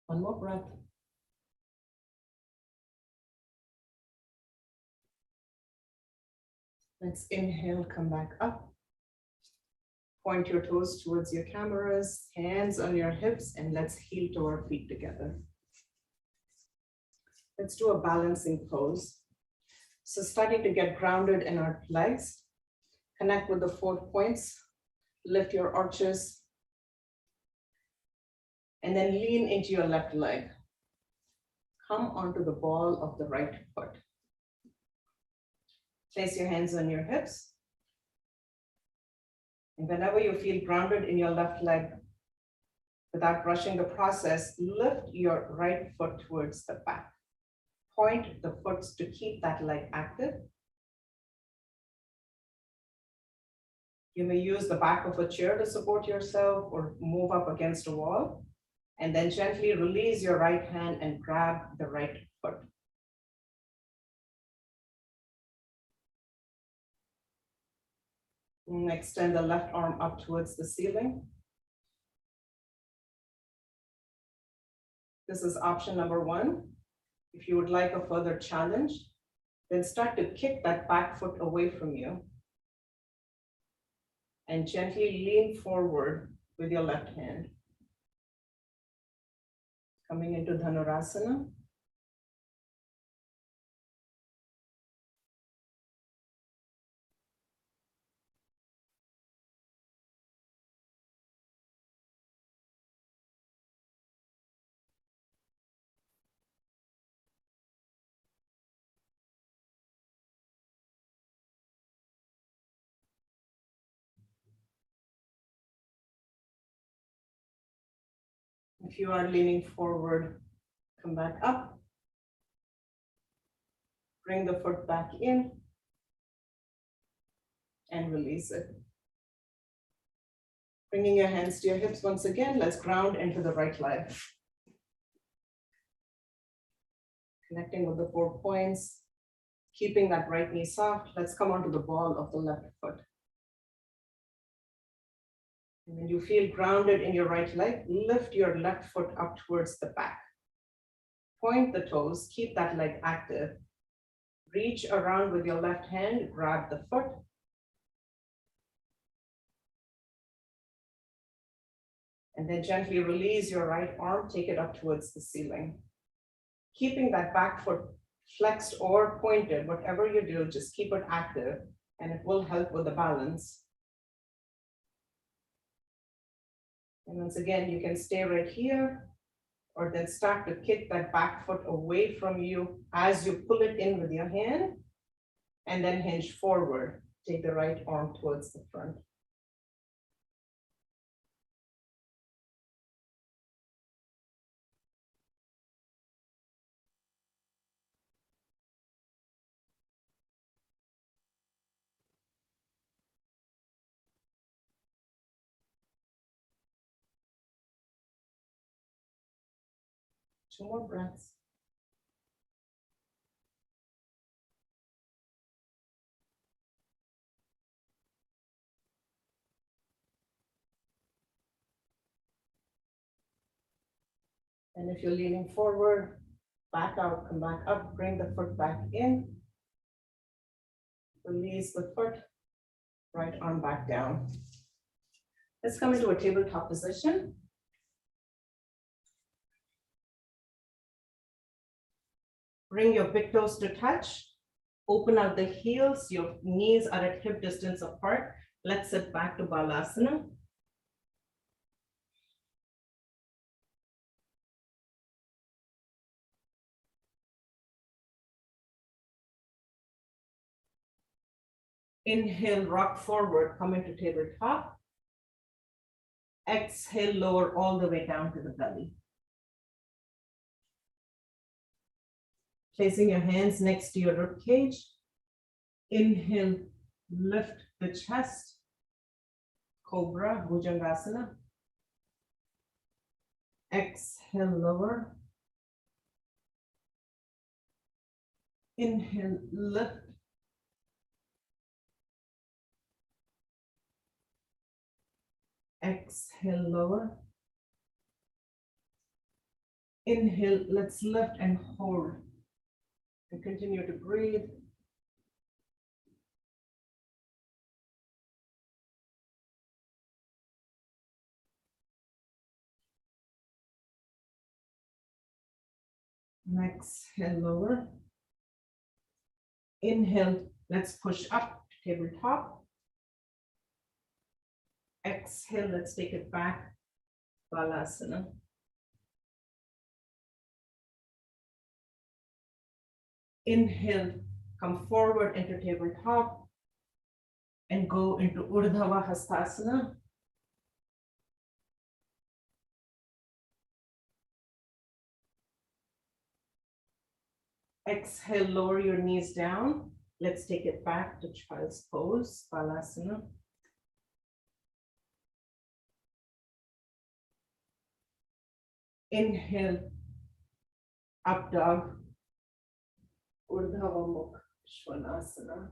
One more breath. Let's inhale, come back up. Point your toes towards your cameras, hands on your hips, and let's heel to our feet together. Let's do a balancing pose. So starting to get grounded in our legs, connect with the 4 points, lift your arches, and then lean into your left leg. Come onto the ball of the right foot. Place your hands on your hips. And whenever you feel grounded in your left leg, without rushing the process, lift your right foot towards the back. Point the foot to keep that leg active. You may use the back of a chair to support yourself or move up against a wall. And then gently release your right hand and grab the right foot. And extend the left arm up towards the ceiling. This is option number one. If you would like a further challenge, then start to kick that back foot away from you and gently lean forward with your left hand. Coming into Dhanurasana. If you are leaning forward, come back up. Bring the foot back in and release it. Bringing your hands to your hips once again, let's ground into the right leg. Connecting with the 4 points, keeping that right knee soft. Let's come onto the ball of the left foot. And when you feel grounded in your right leg, lift your left foot up towards the back. Point the toes, keep that leg active. Reach around with your left hand, grab the foot. And then gently release your right arm, take it up towards the ceiling. Keeping that back foot flexed or pointed, whatever you do, just keep it active and it will help with the balance. And once again, you can stay right here or then start to kick that back foot away from you as you pull it in with your hand and then hinge forward. Take the right arm towards the front. Two more breaths. And if you're leaning forward, back out, come back up, bring the foot back in. Release the foot, right arm back down. Let's come into a tabletop position. Bring your big toes to touch. Open out the heels, your knees are at hip distance apart. Let's sit back to Balasana. Inhale, rock forward, come into tabletop. Exhale, lower all the way down to the belly. Placing your hands next to your rib cage. Inhale, lift the chest. Cobra, Bhujangasana. Exhale, lower. Inhale, lift. Exhale, lower. Inhale, let's lift and hold. And continue to breathe. Exhale, lower. Inhale, let's push up to tabletop. Exhale, let's take it back, Balasana. Inhale, come forward into tabletop and go into Urdhva Hastasana. Exhale, lower your knees down. Let's take it back to Child's Pose, Balasana. Inhale, up dog, Urdhva Mukha Svanasana.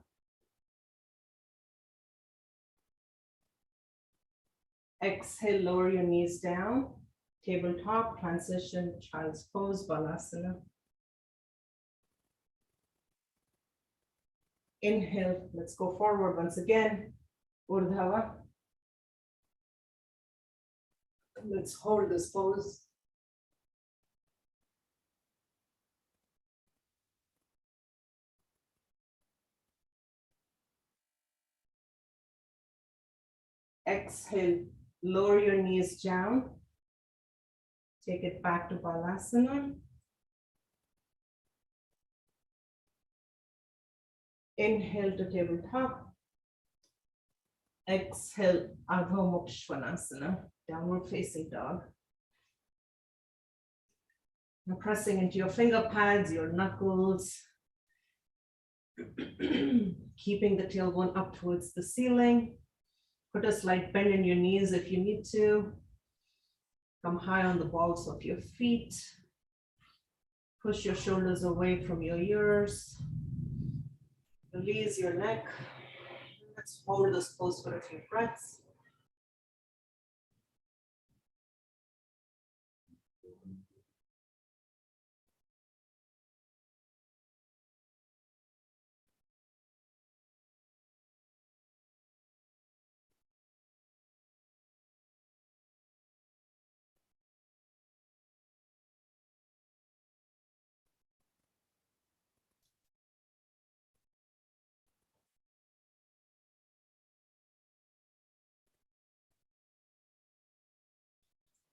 Exhale, lower your knees down. Tabletop, transition, child's pose, Balasana. Inhale, let's go forward once again. Urdhava. Let's hold this pose. Exhale, lower your knees down. Take it back to Balasana. Inhale to tabletop. Exhale, Adho Mukha Svanasana, downward facing dog. Now pressing into your finger pads, your knuckles. Keeping the tailbone up towards the ceiling. Put a slight bend in your knees if you need to. Come high on the balls of your feet. Push your shoulders away from your ears. Release your neck. Let's hold this pose for a few breaths.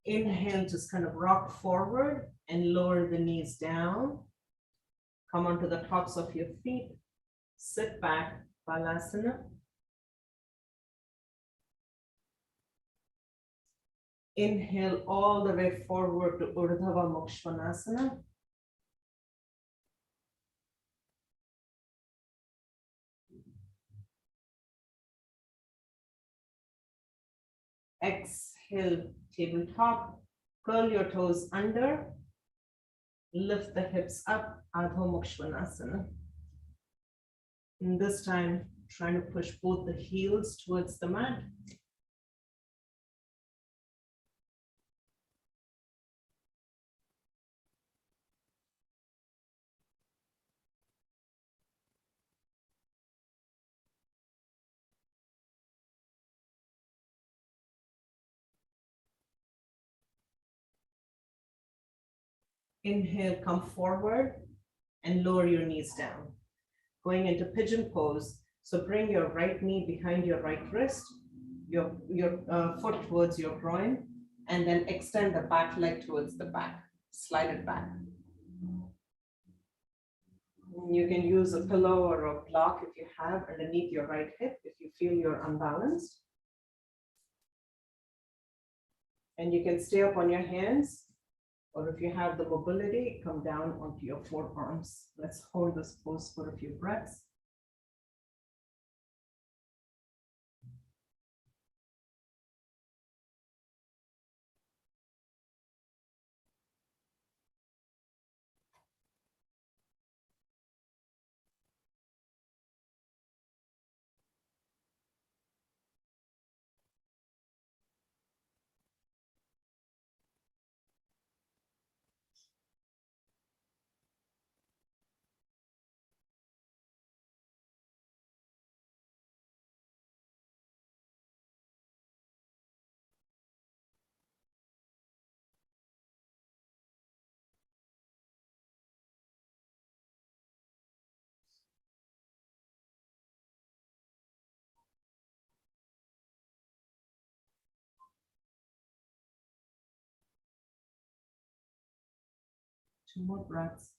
Inhale, just kind of rock forward and lower the knees down. Come onto the tops of your feet. Sit back, Balasana. Inhale all the way forward to Urdhava Mukha Svanasana. Exhale, tabletop. Curl your toes under. Lift the hips up, Adho Mukha Svanasana. And this time, trying to push both the heels towards the mat. Inhale, come forward and lower your knees down. Going into pigeon pose. So bring your right knee behind your right wrist, your foot towards your groin, and then extend the back leg towards the back. Slide it back. You can use a pillow or a block if you have underneath your right hip if you feel you're unbalanced. And you can stay up on your hands, or if you have the mobility, come down onto your forearms. Let's hold this pose for a few breaths. Two more breaths.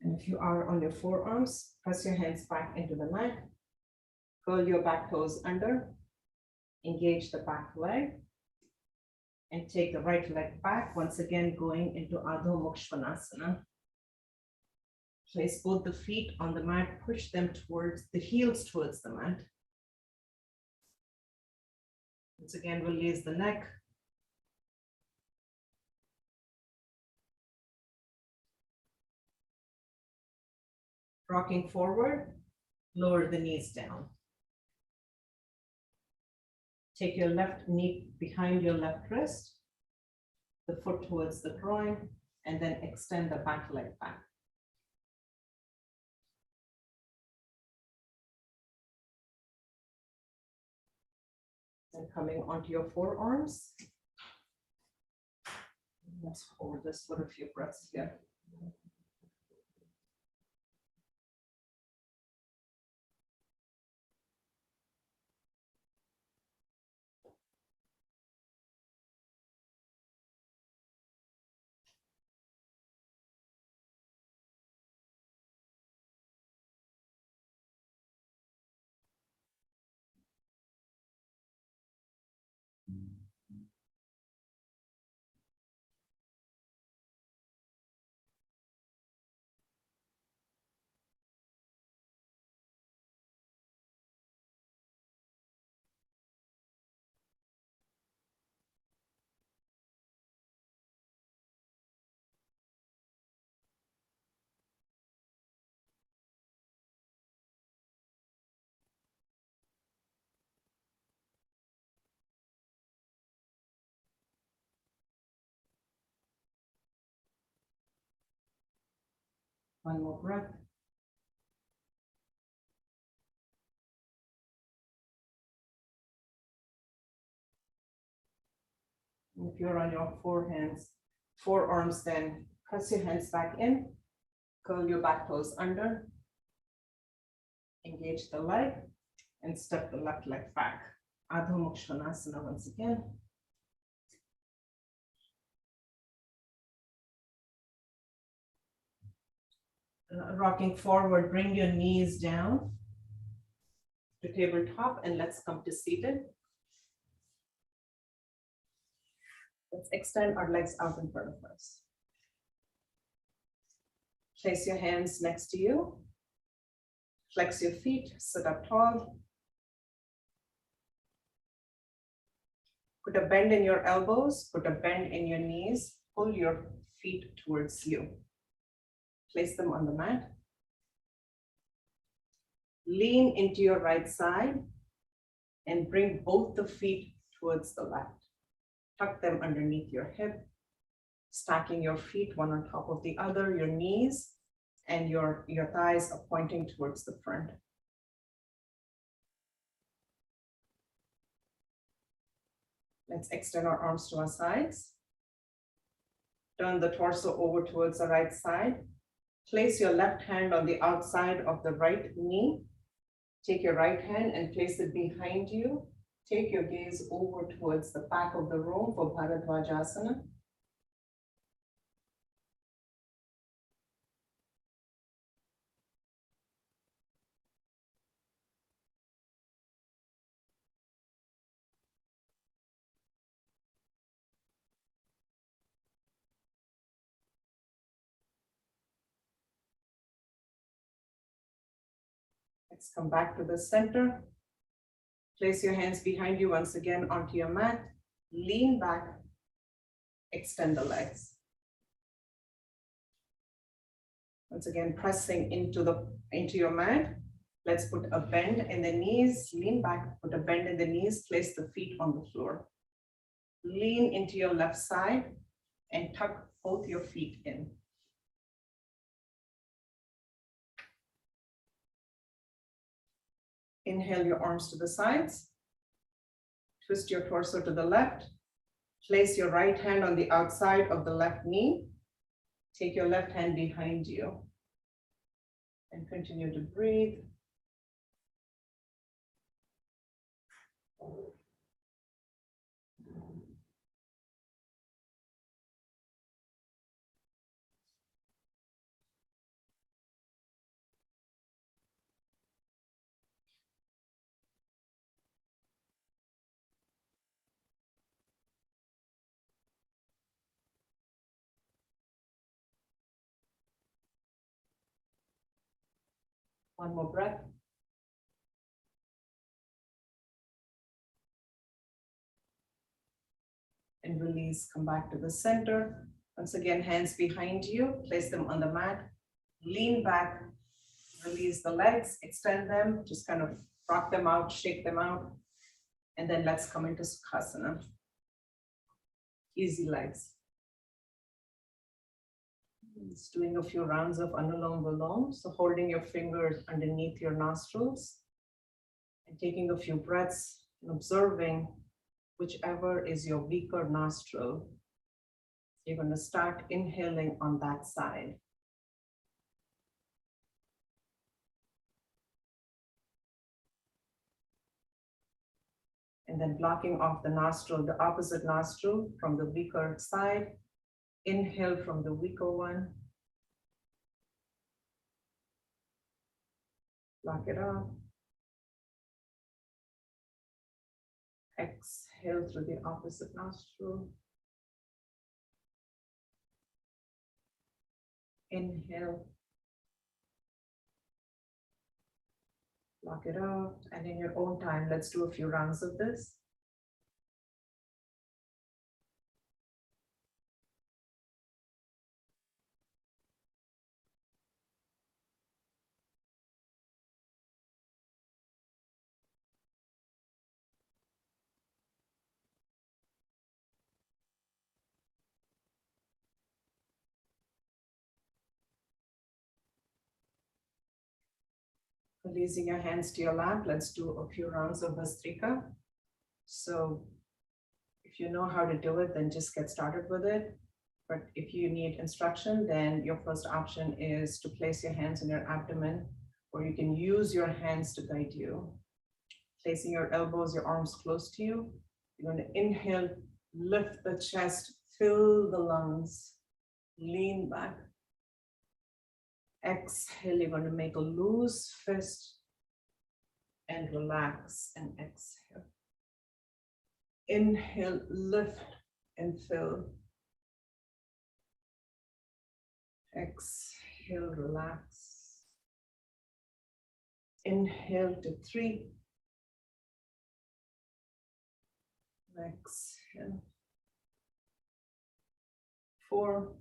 And if you are on your forearms, press your hands back into the mat. Curl your back toes under. Engage the back leg. And take the right leg back, once again going into Adho Mukha Svanasana. Place both the feet on the mat, push them towards the heels towards the mat. Once again, release the neck. Rocking forward, lower the knees down. Take your left knee behind your left wrist, the foot towards the groin, and then extend the back leg back. And coming onto your forearms. Let's hold this for a few breaths here. One more breath. If you're on your forearms, then press your hands back in, curl your back toes under, engage the leg, and step the left leg back. Adho Mukha Svanasana once again. Rocking forward, bring your knees down to tabletop, and let's come to seated. Let's extend our legs out in front of us. Place your hands next to you. Flex your feet, sit up tall. Put a bend in your elbows, put a bend in your knees, pull your feet towards you. Place them on the mat. Lean into your right side and bring both the feet towards the left. Tuck them underneath your hip, stacking your feet one on top of the other, your knees and your thighs are pointing towards the front. Let's extend our arms to our sides. Turn the torso over towards the right side. Place your left hand on the outside of the right knee. Take your right hand and place it behind you. Take your gaze over towards the back of the room for Veerabhadrasana. Let's come back to the center. Place your hands behind you once again onto your mat. Lean back, extend the legs. Once again, pressing into your mat. Let's put a bend in the knees, lean back, put a bend in the knees, place the feet on the floor. Lean into your left side and tuck both your feet in. Inhale your arms to the sides. Twist your torso to the left. Place your right hand on the outside of the left knee. Take your left hand behind you. And continue to breathe. One more breath. and release. Come back to the center. Once again, hands behind you, place them on the mat, lean back, release the legs, extend them, just kind of rock them out, shake them out. And then let's come into Sukhasana. Easy legs. Just doing a few rounds of Anulom Vilom. So holding your fingers underneath your nostrils and taking a few breaths and observing whichever is your weaker nostril. You're going to start inhaling on that side. And then blocking off the nostril, the opposite nostril from the weaker side. Inhale from the weaker one. Block it off. Exhale through the opposite nostril. Inhale. Block it off. And in your own time, let's do a few rounds of this. Releasing your hands to your lap, let's do a few rounds of Vastrika. So if you know how to do it, then just get started with it. But if you need instruction, then your first option is to place your hands on your abdomen, or you can use your hands to guide you. Placing your elbows, your arms close to you. You're going to inhale, lift the chest, fill the lungs, lean back. Exhale, you're going to make a loose fist and relax and exhale. Inhale, lift and fill. Exhale, relax. Inhale to 3. Exhale. 4.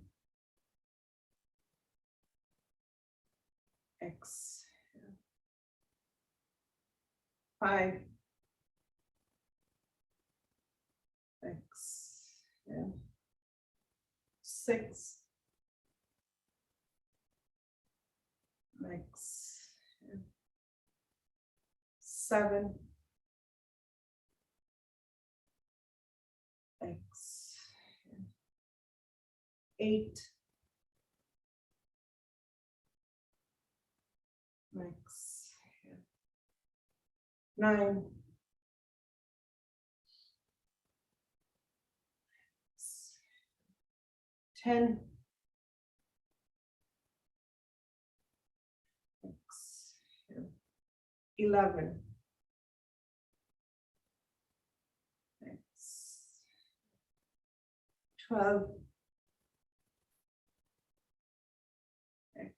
Exhale. 5. Exhale. 6. Exhale. 7. Exhale. 8. Exhale. 9. Exhale. 10. Exhale. 11. Exhale. 12. Exhale.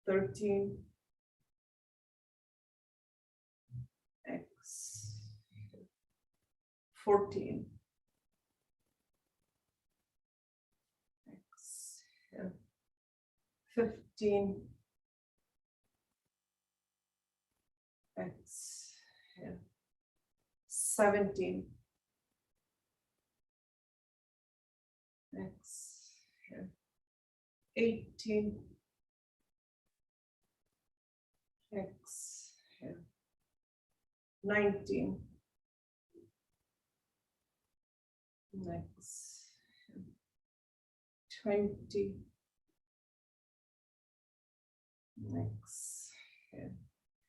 13. Exhale. 14. Exhale. 15. Exhale. 17. Exhale. 18. Exhale. 19. Exhale. 20. Exhale.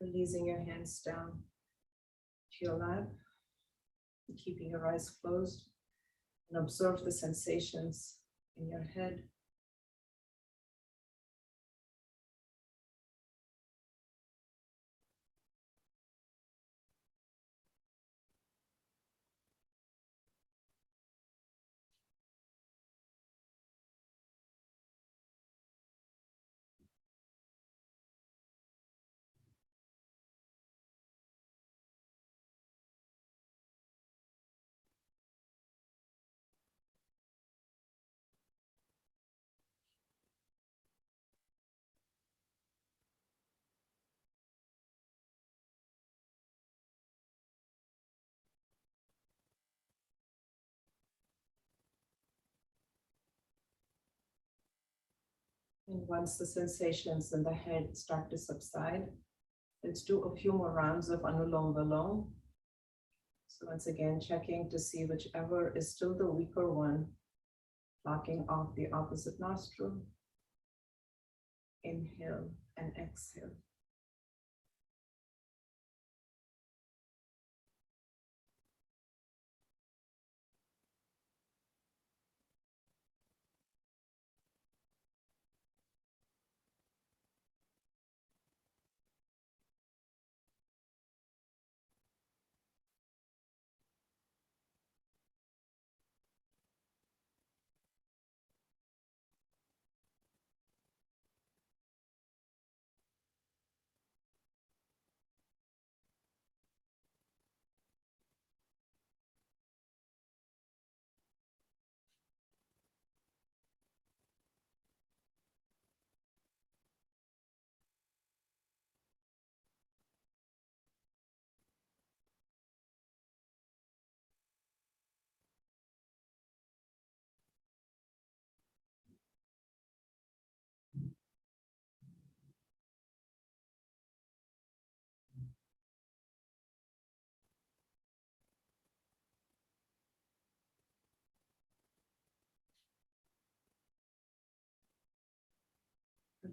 Releasing your hands down to your lap, keeping your eyes closed, and observe the sensations in your head. Once the sensations in the head start to subside, let's do a few more rounds of Anulom Vilom. So once again, checking to see whichever is still the weaker one, blocking off the opposite nostril. Inhale and exhale.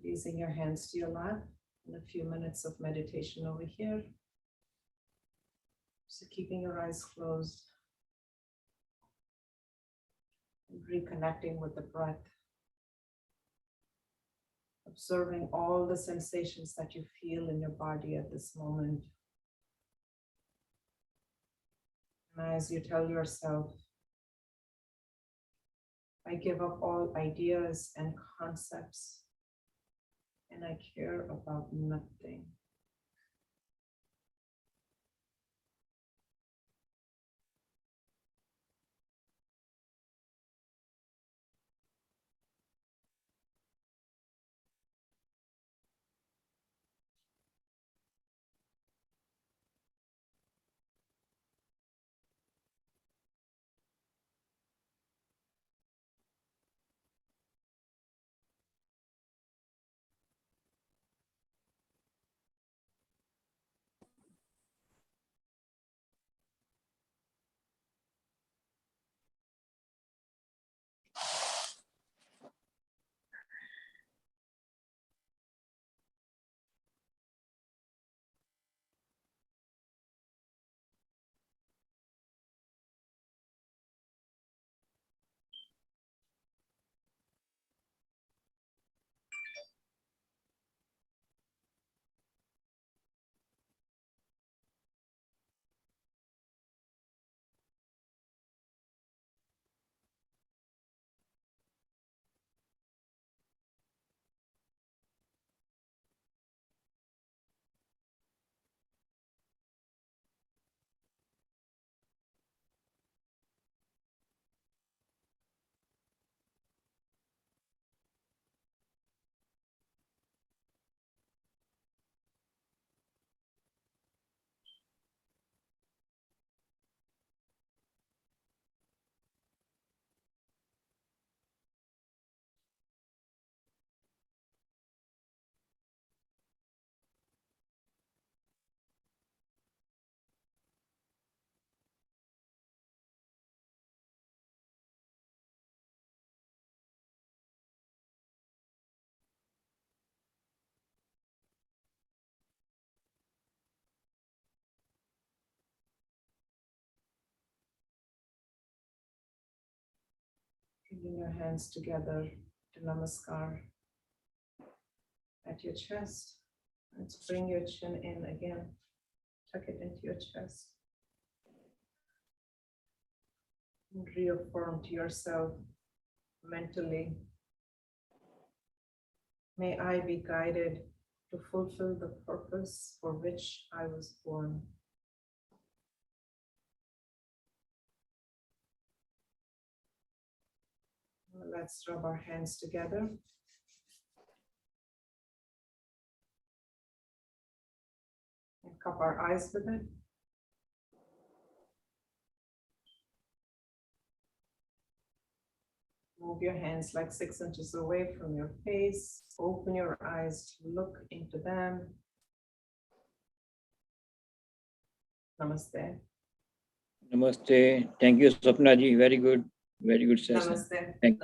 Releasing your hands to your lap and a few minutes of meditation over here. So keeping your eyes closed and reconnecting with the breath. Observing all the sensations that you feel in your body at this moment. And as you tell yourself, I give up all ideas and concepts, and I care about nothing. Bringing your hands together to Namaskar at your chest. Let's bring your chin in again. Tuck it into your chest. And reaffirm to yourself mentally, may I be guided to fulfill the purpose for which I was born. Let's rub our hands together. And cup our eyes with it. Move your hands like 6 inches away from your face. Open your eyes to look into them. Namaste. Namaste. Thank you, Swapna ji. Very good session. Namaste. Thank you.